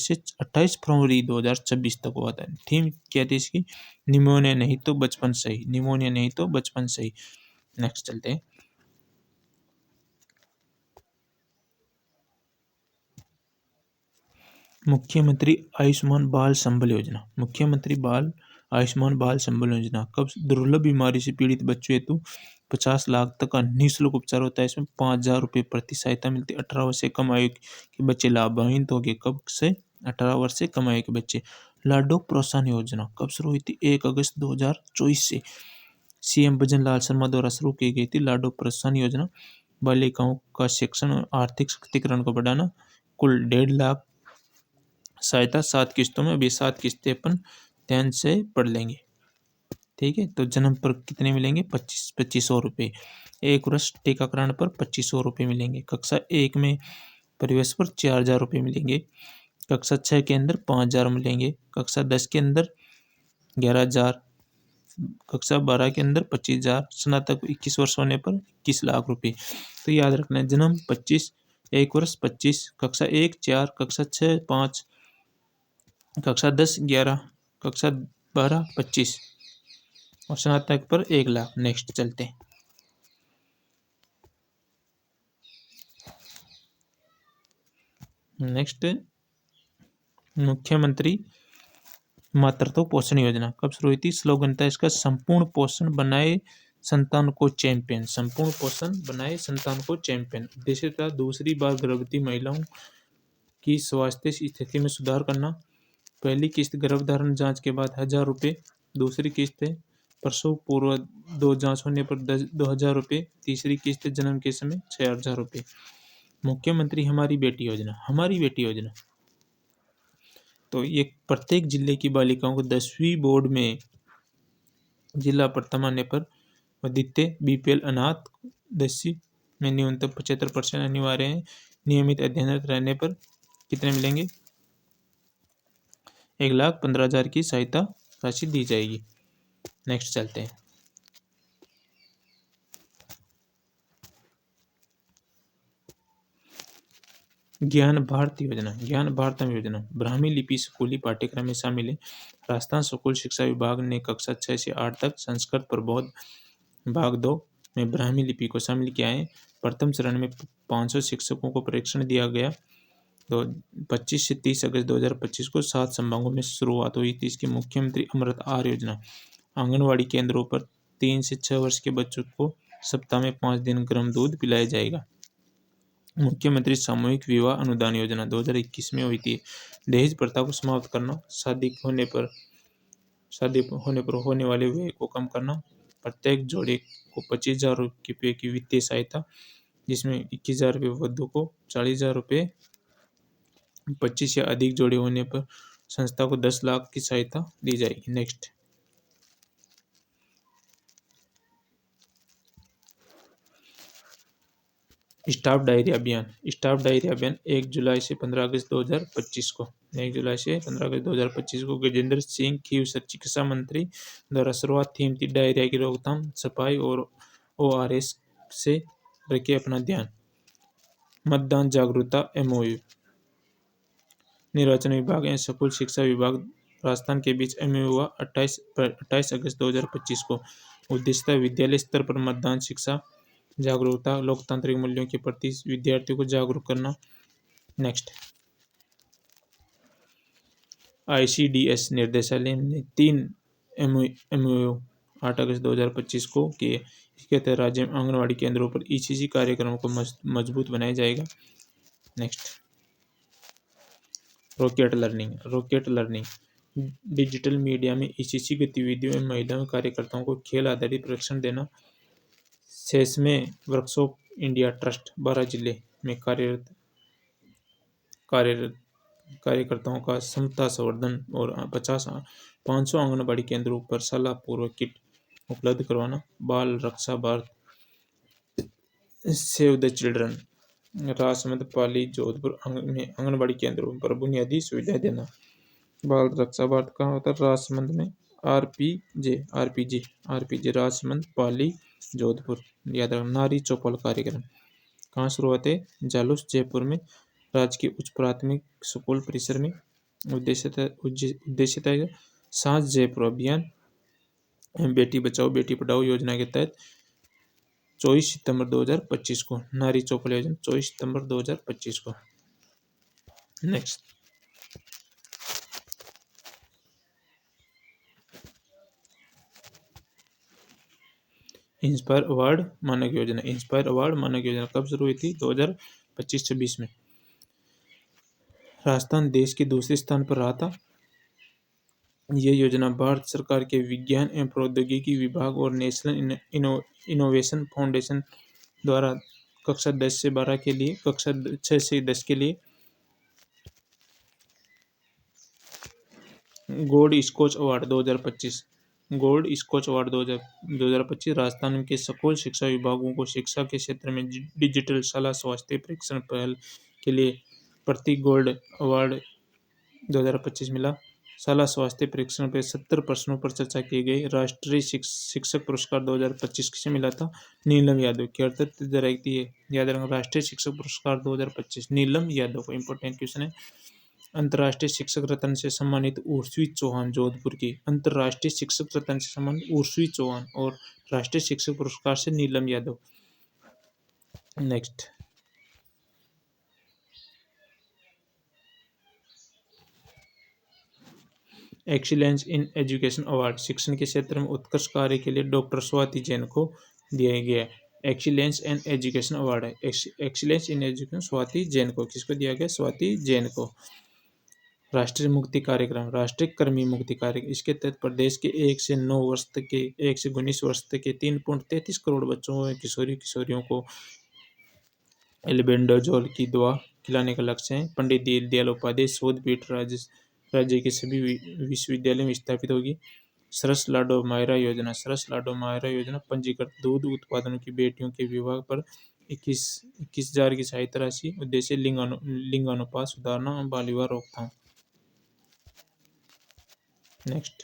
से 28 फरवरी 2026 तक हुआ था। थीम क्या थी इसकी? निमोनिया नहीं तो बचपन सही। नेक्स्ट चलते हैं। मुख्यमंत्री आयुष्मान बाल संबल योजना। आयुष्मान बाल संबल योजना कब? दुर्लभ बीमारी से पीड़ित बच्चों हेतु 50 लाख तक का निःशुल्क उपचार होता है। इसमें 5,000 रुपये प्रति सहायता मिलती है। 18 वर्ष से कम आयु के बच्चे लाभान्वित होंगे। कब से? 18 वर्ष से कम आयु के बच्चे। लाडो प्रोत्साहन योजना कब शुरू हुई थी? 1 अगस्त 2024 से CM भजन लाल शर्मा द्वारा शुरू की गई थी लाडो प्रोत्साहन योजना। बालिकाओं का शिक्षण और आर्थिक सशक्तिकरण को बढ़ाना। कुल 1.5 लाख सहायता 7 किस्तों में। अभी 7 किस्तें अपन ध्यान से पढ़ लेंगे, ठीक है। तो जन्म पर कितने मिलेंगे? 2500 रुपये। 1 वर्ष टीकाकरण पर 2500 रुपये मिलेंगे। कक्षा 1 में परिवेश पर 4,000 रुपये मिलेंगे। कक्षा 6 के अंदर 5,000 मिलेंगे। कक्षा 10 के अंदर 11,000। कक्षा 12 के अंदर 25,000। स्नातक 21 वर्ष होने पर 21 लाख रुपये। तो याद रखना है, जन्म 25, 1 वर्ष 25, कक्षा 1 4, कक्षा 6 5, कक्षा 10 11, कक्षा 12 25 और स्नातक पर 1 लाख। नेक्स्ट चलते हैं। नेक्स्ट मुख्यमंत्री मातृत्व पोषण योजना कब शुरू हुई थी? स्लोगन था इसका संपूर्ण पोषण बनाए संतान को चैंपियन। संपूर्ण पोषण बनाए संतान को चैंपियन। उद्देश्य था दूसरी बार गर्भवती महिलाओं की स्वास्थ्य स्थिति में सुधार करना, पहली किस्त गर्भधारण जांच के बाद 1,000 रुपये, दूसरी किस्त प्रसव पूर्व 2 जांच होने पर 2,000 रुपये, तीसरी किस्त जन्म के समय 6,000 रुपये। मुख्यमंत्री हमारी बेटी योजना, तो ये प्रत्येक जिले की बालिकाओं को 10वीं बोर्ड में जिला प्रथम आने पर व द्वितीय BPL अनाथ 10वीं में न्यूनतम 75% अनिवार्य है। नियमित अध्ययनरत रहने पर कितने मिलेंगे? 1,15,000 की सहायता राशि दी जाएगी। नेक्स्ट चलते हैं। ज्ञान भारतम योजना ब्राह्मी लिपि स्कूली पाठ्यक्रम में शामिल है। राजस्थान स्कूल शिक्षा विभाग ने कक्षा 6 से 8 तक संस्कृत प्रबोध भाग 2 में ब्राह्मी लिपि को शामिल किया है। प्रथम चरण में 500 शिक्षकों को प्रशिक्षण दिया गया। तो 25 से 30 अगस्त 2025 को 7 संभागों में शुरुआत हुई थी इसकी। मुख्यमंत्री अमृत आहार योजना आंगनवाड़ी केंद्रों पर 3 से 6 वर्ष के बच्चों को सप्ताह में 5 दिन गर्म दूध पिलाया जाएगा। मुख्यमंत्री सामूहिक विवाह अनुदान योजना 2021 में हुई थी। दहेज प्रथा को समाप्त करना, शादी होने पर होने वाले व्यय को कम करना, प्रत्येक जोड़े को 25,000 रुपये की वित्तीय सहायता, जिसमें 21,000 रुपये वधु को, 40,000 रुपये 25 या अधिक जोड़े होने पर संस्था को 10 लाख की सहायता दी जाएगी। नेक्स्ट, स्टाफ डायरिया अभियान 1 जुलाई से 15 अगस्त 2025 को 1 जुलाई से 15 अगस्त 2025 को गजेंद्र सिंह खीव चिकित्सा मंत्री द्वारा शुरुआत थीम थी डायरिया की रोकथाम, सफाई और ORS से रखे अपना ध्यान। मतदान जागरूकता MOU निर्वाचन विभाग एवं स्कूल शिक्षा विभाग राजस्थान के बीच MOU हुआ 28 अगस्त 2025 को। उद्देश्य विद्यालय स्तर पर मतदान शिक्षा जागरूकता, लोकतांत्रिक मूल्यों के प्रति विद्यार्थियों को जागरूक करना। नेक्स्ट, ICDS निर्देशालय ने 3 MOU 8 अगस्त 2025 को किए। इसके तहत राज्य में आंगनवाड़ी केंद्रों पर ECG कार्यक्रमों को मजबूत बनाया जाएगा। Next, rocket learning digital media में ECG गतिविधियों में महिलाओं कार्यकर्ताओं को खेल आधारित प्रशिक्षण देना। 6वें वर्कशॉप इंडिया ट्रस्ट 12 जिले में कार्यरत कार्यकर्ताओं का क्षमता संवर्धन और 500 आंगनबाड़ी केंद्रों पर सलाह पूर्वक किट उपलब्ध करवाना। Bal Raksha Bharat save the children Rajsamand Pali Jodhpur में आंगनबाड़ी केंद्रों पर बुनियादी सुविधाएं देना। बाल रक्षा भारत कहाँ होता है? राजसमंद में। आरपीजे राजसमंद पाली जोधपुर। याद रखना। नारी चौपाल कार्यक्रम कहाँ शुरुआत है? जालूस जयपुर में राजकीय उच्च प्राथमिक स्कूल परिसर में। उद्देश्यता सांझ जयपुर अभियान बेटी बचाओ बेटी पढ़ाओ योजना के तहत 24 सितंबर 2025 को नारी चौपाल योजना 24 सितंबर 2025 को। नेक्स्ट, इंस्पायर अवार्ड मानक योजना कब शुरू हुई थी? 2025-26 में। राजस्थान देश के दूसरे स्थान पर रहा था। यह योजना भारत सरकार के विज्ञान एवं प्रौद्योगिकी विभाग और नेशनल इनोवेशन फाउंडेशन द्वारा कक्षा 10 से 12 के लिए, कक्षा 6 से 10 के लिए गोल्ड स्कॉच अवार्ड 2025 राजस्थान के स्कूल शिक्षा विभागों को शिक्षा के क्षेत्र में डिजिटल शाला स्वास्थ्य परीक्षण पहल के लिए प्रति गोल्ड अवार्ड 2025 मिला। शाला स्वास्थ्य परीक्षण पर 70 प्रश्नों पर चर्चा की गई। राष्ट्रीय शिक्षक पुरस्कार 2025 किसे मिला था? नीलम यादव। क्या रहती है? याद रखना, राष्ट्रीय शिक्षक पुरस्कार 2025 नीलम यादव को। इंपॉर्टेंट क्वेश्चन है। अंतर्राष्ट्रीय शिक्षक रत्न से सम्मानित उर्सवी चौहान जोधपुर की। अंतर्राष्ट्रीय शिक्षक रत्न से सम्मानित उर्सवी चौहान और राष्ट्रीय शिक्षक पुरस्कार से Neelam Yadav. Next, excellence in education award शिक्षण के क्षेत्र में उत्कृष्ट कार्य के लिए डॉक्टर स्वाति जैन को दिया गया। एक्सीलेंस इन एजुकेशन अवार्ड है। Excellence in education Swati Jain को। किसको दिया गया? स्वाति जैन को। राष्ट्रीय मुक्ति कार्यक्रम, राष्ट्रीय कृमि मुक्ति कार्यक्रम, इसके तहत प्रदेश के 1 से 9 वर्ष तक के 1 से 19 वर्ष तक के 3.33 करोड़ बच्चों और किशोरियों को एल्बेंडाजोल की दवा खिलाने का लक्ष्य है। पंडित दीनदयाल उपाध्याय शोध पीठ राज्य के सभी विश्वविद्यालयों में स्थापित होगी। सरस लाडो मायरा योजना पंजीकृत दूध उत्पादनों की बेटियों के विवाह पर 21,000 की सहायता राशि। उद्देश्य लिंगानुपात सुधारना और बाल विवाह रोकथाम। नेक्स्ट,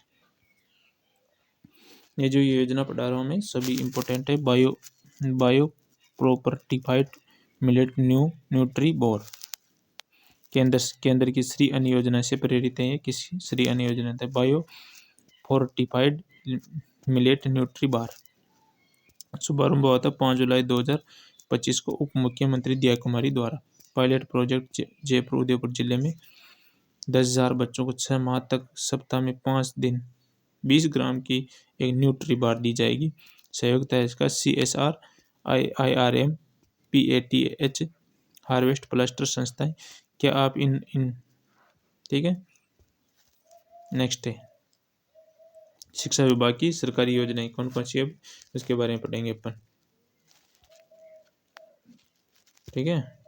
ये जो योजना पढ़ा रहा हूँ मैं सभी इम्पोर्टेंट है। बायो प्रोपर्टिफाइड मिलेट न्यूट्री बोर, केंद्र की श्री अन्न योजना से प्रेरित है। किसी श्री अन्न योजना है। बायो फोर्टिफाइड मिलेट न्यूट्री बार शुभारंभ हुआ था 5 जुलाई 2025 को उप मुख्यमंत्री दिया कुमारी द्वारा। पायलट प्रोजेक्ट जयपुर उदयपुर जिले में 10,000 बच्चों को 6 माह तक सप्ताह में 5 दिन 20 ग्राम की एक न्यूट्री बार दी जाएगी। सहयोगता है इसका CSR, IRM, PATH, harvest plaster संस्थाएं। क्या आप इन ठीक है। नेक्स्ट है शिक्षा विभाग की सरकारी योजनाएं कौन कौन सी, अब उसके बारे में पढ़ेंगे अपन। ठीक है,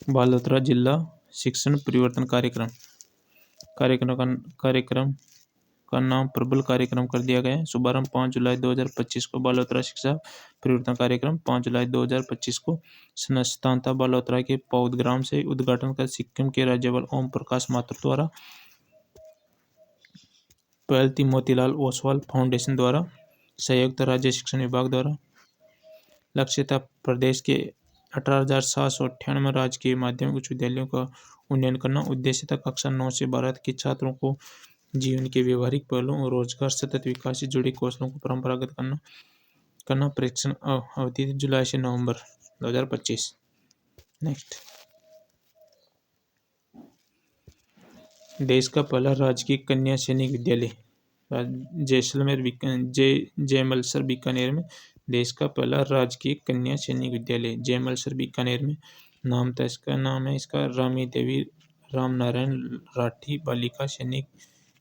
बालोतरा जिला शिक्षण परिवर्तन कार्यक्रम का नाम प्रबल कार्यक्रम कर दिया गया है। शुभारंभ 5 जुलाई 2025 को। बालोतरा शिक्षा परिवर्तन कार्यक्रम 5 जुलाई 2025 को संस्थान था बालोतरा के पौधग्राम से उद्घाटन कर सिक्किम के राज्यपाल ओम प्रकाश माथुर द्वारा, पहल थी मोतीलाल ओसवाल फाउंडेशन द्वारा, संयुक्त राज्य शिक्षण विभाग द्वारा। लक्ष्य था प्रदेश के 18,798 राजकीय माध्यमिक उच्च विद्यालयों का उन्नयन करना। उद्देश्य था कक्षा 9 से 12 के छात्रों को जीवन के व्यवहारिक पहलुओं और रोजगार सतत विकास से जुड़े कौशलों को परंपरागत करना। परीक्षण अवधि जुलाई से नवंबर 2025। नेक्स्ट, देश का पहला राजकीय कन्या सैनिक विद्यालय जयमलसर बीकानेर में। देश का पहला राजकीय कन्या सैनिक विद्यालय जयमलसर बीकानेर में। नाम है इसका रामी देवी रामनारायण राठी बालिका सैनिक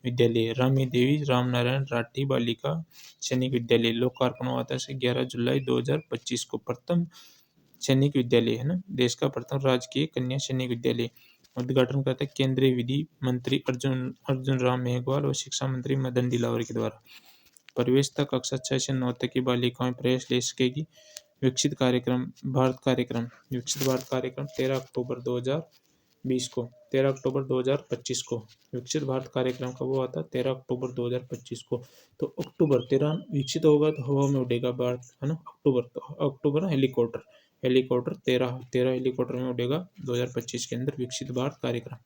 विद्यालय, रामी देवी रामनारायण राठी बालिका सैनिक विद्यालय। लोकार्पण हुआ था 11 जुलाई 2025 को। प्रथम सैनिक विद्यालय है ना, देश का प्रथम राजकीय कन्या सैनिक विद्यालय। उद्घाटन करते केंद्रीय विधि मंत्री अर्जुन राम मेघवाल और शिक्षा मंत्री मदन दिलावर के द्वारा। प्रवेश तक कक्षा 6 से 9 तक की बालिकाएं प्रवेश ले सकेगी। विकसित भारत कार्यक्रम 13 अक्टूबर 2020 को 13 अक्टूबर 2025 को। विकसित भारत कार्यक्रम कब हुआ था? 13 अक्टूबर 2025 को। तो अक्टूबर 13 विकसित होगा तो हवा में उड़ेगा भारत, है ना। अक्टूबर हेलीकॉप्टर 13 हेलीकॉप्टर में उड़ेगा 2025 के अंदर। विकसित भारत कार्यक्रम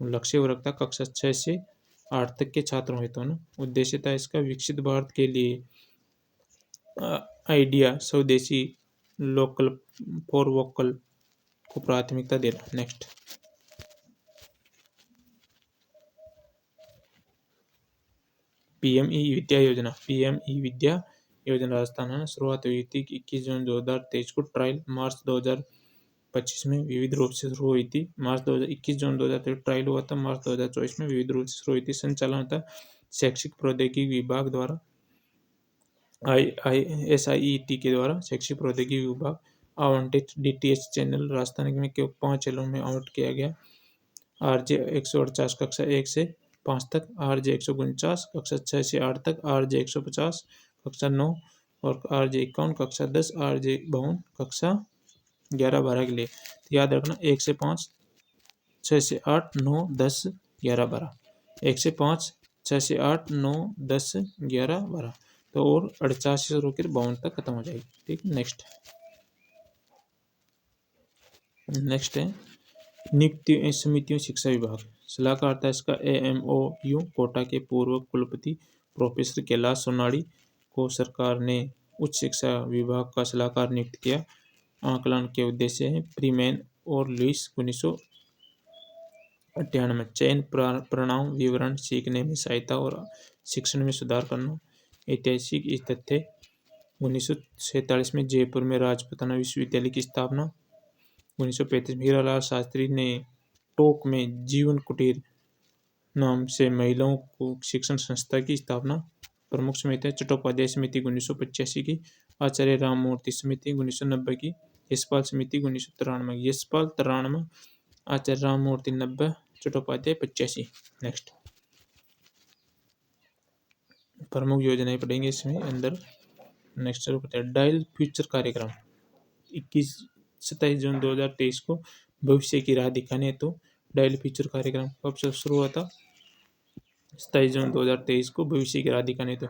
लक्ष्य रखता कक्षा 6 से 8 तक के छात्रों हेतु, ना। उद्देश्य था इसका विकसित भारत के लिए आइडिया स्वदेशी लोकल फॉर वोकल को प्राथमिकता देना। नेक्स्ट, पीएमई विद्या योजना राजस्थान, है ना। शुरुआत हुई थी 21 जून 2023 को। ट्रायल मार्च 2025 में विविध रूप से शुरू हुई थी। 21 जून 2023 ट्रायल हुआ था। मार्च 2024 में विविध रूप से शुरू हुई थी। संचालन था शैक्षिक प्रौद्योगिकी विभाग द्वारा, SIET के द्वारा। शैक्षिक प्रौद्योगिकी विभाग आवंटित DTH चैनल राजस्थान में केवल 5 चैनलों में आवंटित किया गया। RJ 148 कक्षा 1 से 5 तक, RJ 149 कक्षा 6 से 8 तक, RJ 150 कक्षा 9 और RJ 51 कक्षा 10, RJ 52 कक्षा 11-12 के लिए। तो याद रखना 1 से 5, 6 से 8, 9, 10, 11, 12। 1 से 5, 6 से 8, 9, 10, 11, 12। तो और 48 से शुरू कर 52 तक खत्म हो जाएगी। ठीक, नेक्स्ट है नियुक्ति समितियों शिक्षा विभाग। सलाहकार था इसका AMOU कोटा के पूर्व कुलपति प्रोफेसर कैलाश सोनाड़ी को सरकार ने उच्च शिक्षा विभाग का सलाहकार नियुक्त किया। आकलन के उद्देश्य है प्रीमेन और लुइस 1998 चयन परिणाम विवरण सीखने में सहायता और शिक्षण में सुधार करना। ऐतिहासिक तथ्य 1947 में जयपुर में राजपूताना विश्वविद्यालय की स्थापना। 1935 में हीरालाल शास्त्री ने टोंक में जीवन कुटीर नाम से महिलाओं को शिक्षण संस्था की स्थापना। प्रमुख समितियां चट्टोपाध्याय समिति 1985 की, आचार्य राममूर्ति समिति 1990 की, यशपाल समिति 1993 की। यशपाल 93, आचार्य राममूर्ति 90, चट्टोपाध्याय 85। नेक्स्ट प्रमुख योजनाएं पढ़ेंगे इसमें अंदर। नेक्स्ट शुरू करते हैं। डायल फ्यूचर कार्यक्रम 27 जून 2023 को भविष्य की राह दिखाने हेतु डायल फ्यूचर कार्यक्रम कब से शुरू हुआ था? 27 जून 2023 को भविष्य की राह दिखाने हेतु।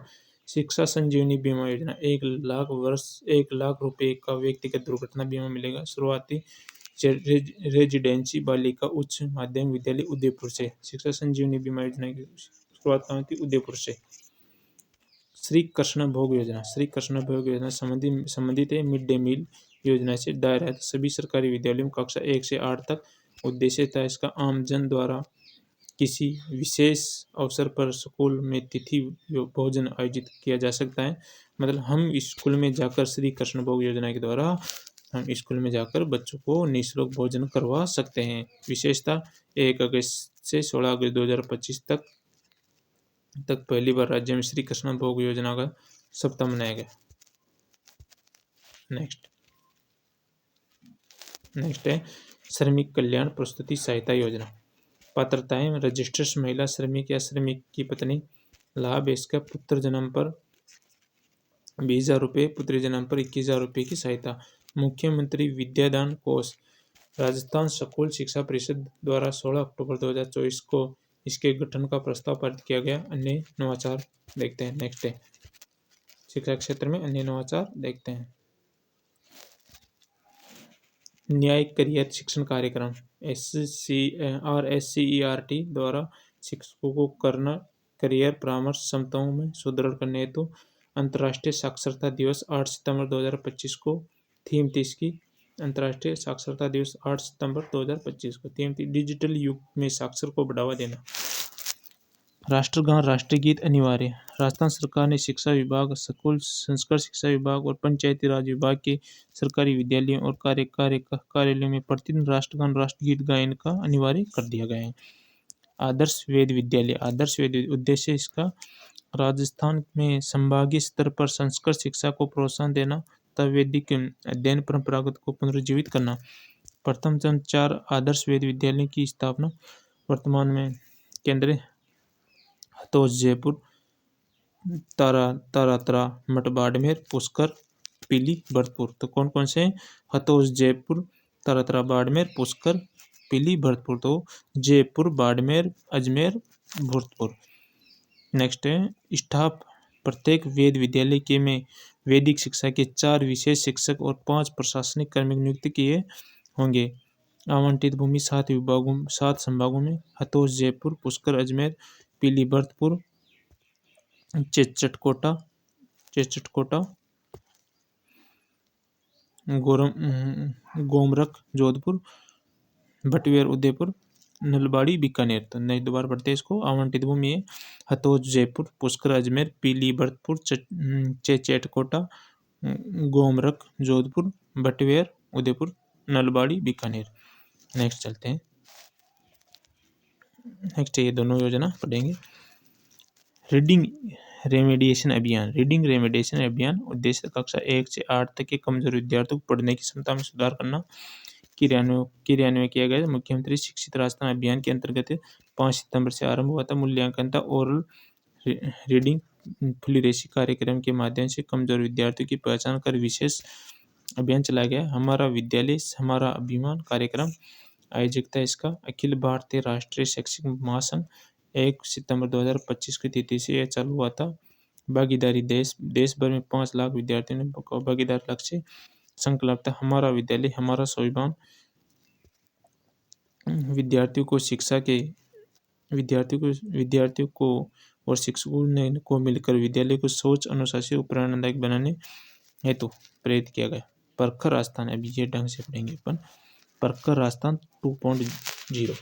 शिक्षा संजीवनी बीमा योजना 1 लाख रुपए का व्यक्तिगत दुर्घटना बीमा मिलेगा। शुरुआती रेजिडेंसी बालिका उच्च माध्यमिक विद्यालय उदयपुर से। शिक्षा संजीवनी बीमा योजना की शुरुआत कहाँ थी? उदयपुर से। श्री कृष्ण भोग योजना, श्री कृष्ण भोग योजना संबंधित है मिड डे मील योजना से दायर है सभी सरकारी विद्यालयों में कक्षा 1 से 8 तक। उद्देश्य था इसका आम जन द्वारा किसी विशेष अवसर पर स्कूल में तिथि भोजन आयोजित किया जा सकता है। मतलब हम स्कूल में जाकर श्री कृष्ण भोग योजना के द्वारा हम स्कूल में जाकर बच्चों को निःशुल्क भोजन करवा सकते हैं। विशेषता 1 अगस्त से 16 अगस्त 2025 तक पहली बार राज्य में श्री कृष्ण भोग योजना का सप्ताह मनाया गया। नेक्स्ट है श्रमिक कल्याण प्रस्तुति सहायता योजना। पात्रताएं रजिस्टर्ड महिला श्रमिक या श्रमिक की पत्नी। लाभ इसका पुत्र जन्म पर 20,000 रुपये, पुत्री जन्म पर 21,000 रुपये की सहायता। मुख्यमंत्री विद्यादान कोष राजस्थान स्कूल शिक्षा परिषद द्वारा 16 अक्टूबर 2024 को इसके गठन का प्रस्ताव पारित किया गया। अन्य नवाचार देखते हैं। नेक्स्ट है शिक्षा क्षेत्र में अन्य नवाचार देखते हैं। न्यायिक करियर शिक्षण कार्यक्रम RSCERT द्वारा शिक्षकों को करना करियर परामर्श क्षमताओं में सुदृढ़ करने हेतु अंतर्राष्ट्रीय साक्षरता दिवस 8 सितंबर 2025 को थीम थी इसकी। अंतर्राष्ट्रीय साक्षरता दिवस 8 सितंबर 2025 को थीम थी डिजिटल युग में साक्षर को बढ़ावा देना। राष्ट्रगान राष्ट्रीय गीत अनिवार्य। राजस्थान सरकार ने शिक्षा विभाग, स्कूल संस्कार शिक्षा विभाग और पंचायती राज विभाग के सरकारी विद्यालयों और कार्यालयों में प्रतिदिन राष्ट्रगान राष्ट्रगीत गायन का अनिवार्य कर दिया गया है। आदर्श वेद विद्यालय, आदर्श वेद उद्देश्य इसका राजस्थान में संभागीय स्तर पर संस्कृत शिक्षा को प्रोत्साहन देना तथा वैदिक अध्ययन परंपरागत को पुनर्जीवित करना। प्रथम 4 आदर्श वेद विद्यालय की स्थापना वर्तमान में केंद्र हतोष जयपुर, तारातरा मठ बाड़मेर, पुष्कर, पीली भरतपुर। तो कौन कौन से? हतोष जयपुर, तारातरा बाड़मेर, पुष्कर, पीली भरतपुर। तो जयपुर, बाड़मेर, अजमेर, भरतपुर। नेक्स्ट है स्टाफ प्रत्येक वेद विद्यालय के में वैदिक शिक्षा के 4 विशेष शिक्षक और 5 प्रशासनिक कर्मी नियुक्त किए होंगे। आवंटित भूमि 7 संभागों में हतोष जयपुर, पुष्कर, अजमेर, पीली भरतपुर, चेचटकोटा, गोमरक जोधपुर, बटवेर उदयपुर, नलबाड़ी बीकानेर। तो नहीं दोबारा पढ़ते इसको। आवंटित भूमि है हतोष जयपुर, पुष्कर, अजमेर, पीली भरतपुर, चेचटकोटा, गोमरक जोधपुर, बटवेर उदयपुर, नलबाड़ी बीकानेर। नेक्स्ट चलते हैं। नेक्स्ट ये दोनों योजना पढ़ेंगे। रीडिंग रेमेडिएशन अभियान, रीडिंग रेमेडिएशन अभियान उद्देश्य कक्षा 1 से 8 तक के कमजोर विद्यार्थियों को पढ़ने की क्षमता में सुधार करना। क्रियान्वयन किया गया। मुख्यमंत्री शिक्षित राजस्थान अभियान के अंतर्गत 5 सितंबर से आरंभ हुआ था। मूल्यांकन था ओरल रीडिंग फ्लूरेसी कार्यक्रम के माध्यम से कमजोर विद्यार्थियों की पहचान कर विशेष अभियान चलाया गया। हमारा विद्यालय हमारा अभिमान कार्यक्रम आयोजकता इसका अखिल भारतीय राष्ट्रीय शैक्षिक महासंघ 1 सितंबर 2025 की तिथि से यह चालू हुआ था। भागीदारी देश भर में 5 लाख विद्यार्थियों ने भागीदार लक्ष्य संकल्प था। हमारा विद्यालय हमारा स्वाभिमान। विद्यार्थियों को और शिक्षकों को मिलकर विद्यालय को सोच अनुशासित और प्रेरणादायक बनाने हेतु प्रेरित किया गया। परखर राजस्थान, अभी ये ढंग से पढ़ेंगे अपन। परखर राजस्थान 2.0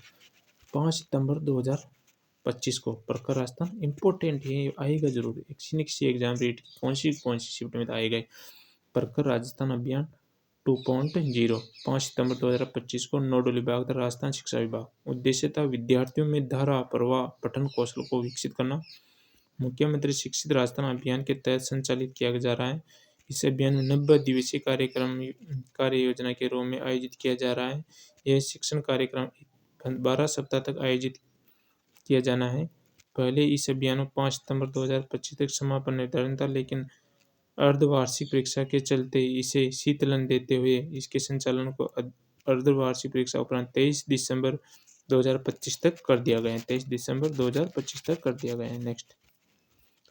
5 सितंबर 2025 25 को। प्रखर राजस्थान इम्पोर्टेंट है, ये आएगा जरूर किसी न किसी एग्जाम रेट कौन सी शिफ्ट में तो आएगा। प्रखर राजस्थान अभियान 2.0 5 सितंबर 2025 को नोडल विभाग था राजस्थान शिक्षा विभाग। उद्देश्य था विद्यार्थियों में धारा प्रवाह पठन कौशल को विकसित करना। मुख्यमंत्री शिक्षित राजस्थान अभियान के तहत संचालित किया जा रहा है। इस अभियान में 90 दिवसीय कार्य योजना के रूप में आयोजित किया जा रहा है। यह शिक्षण कार्यक्रम 12 सप्ताह तक आयोजित किया जाना है। पहले इस अभियान में 5 सितंबर 2025 तक समापन निर्धारण था, लेकिन अर्धवार्षिक परीक्षा के चलते इसे शीतलन देते हुए इसके संचालन को अर्धवार्षिक परीक्षा उपरांत 23 दिसंबर 2025 तक कर दिया गया है। 23 दिसंबर 2025 तक कर दिया गया है। नेक्स्ट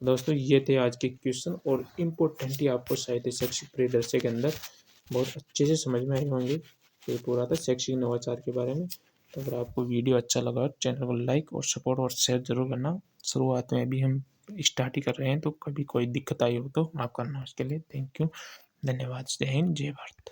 दोस्तों, ये थे आज के क्वेश्चन और इम्पोर्टेंटली आपको शायद शैक्षिक परिदृश्य के अंदर बहुत अच्छे से समझ में आए होंगे। ये पूरा था शैक्षिक नवाचार के बारे में। तो अगर आपको वीडियो अच्छा लगा चैनल को लाइक और सपोर्ट और शेयर जरूर करना। शुरुआत में अभी हम स्टार्ट ही कर रहे हैं, तो कभी कोई दिक्कत आई हो तो आप करना। उसके लिए थैंक यू, धन्यवाद। जय हिंद, जय भारत।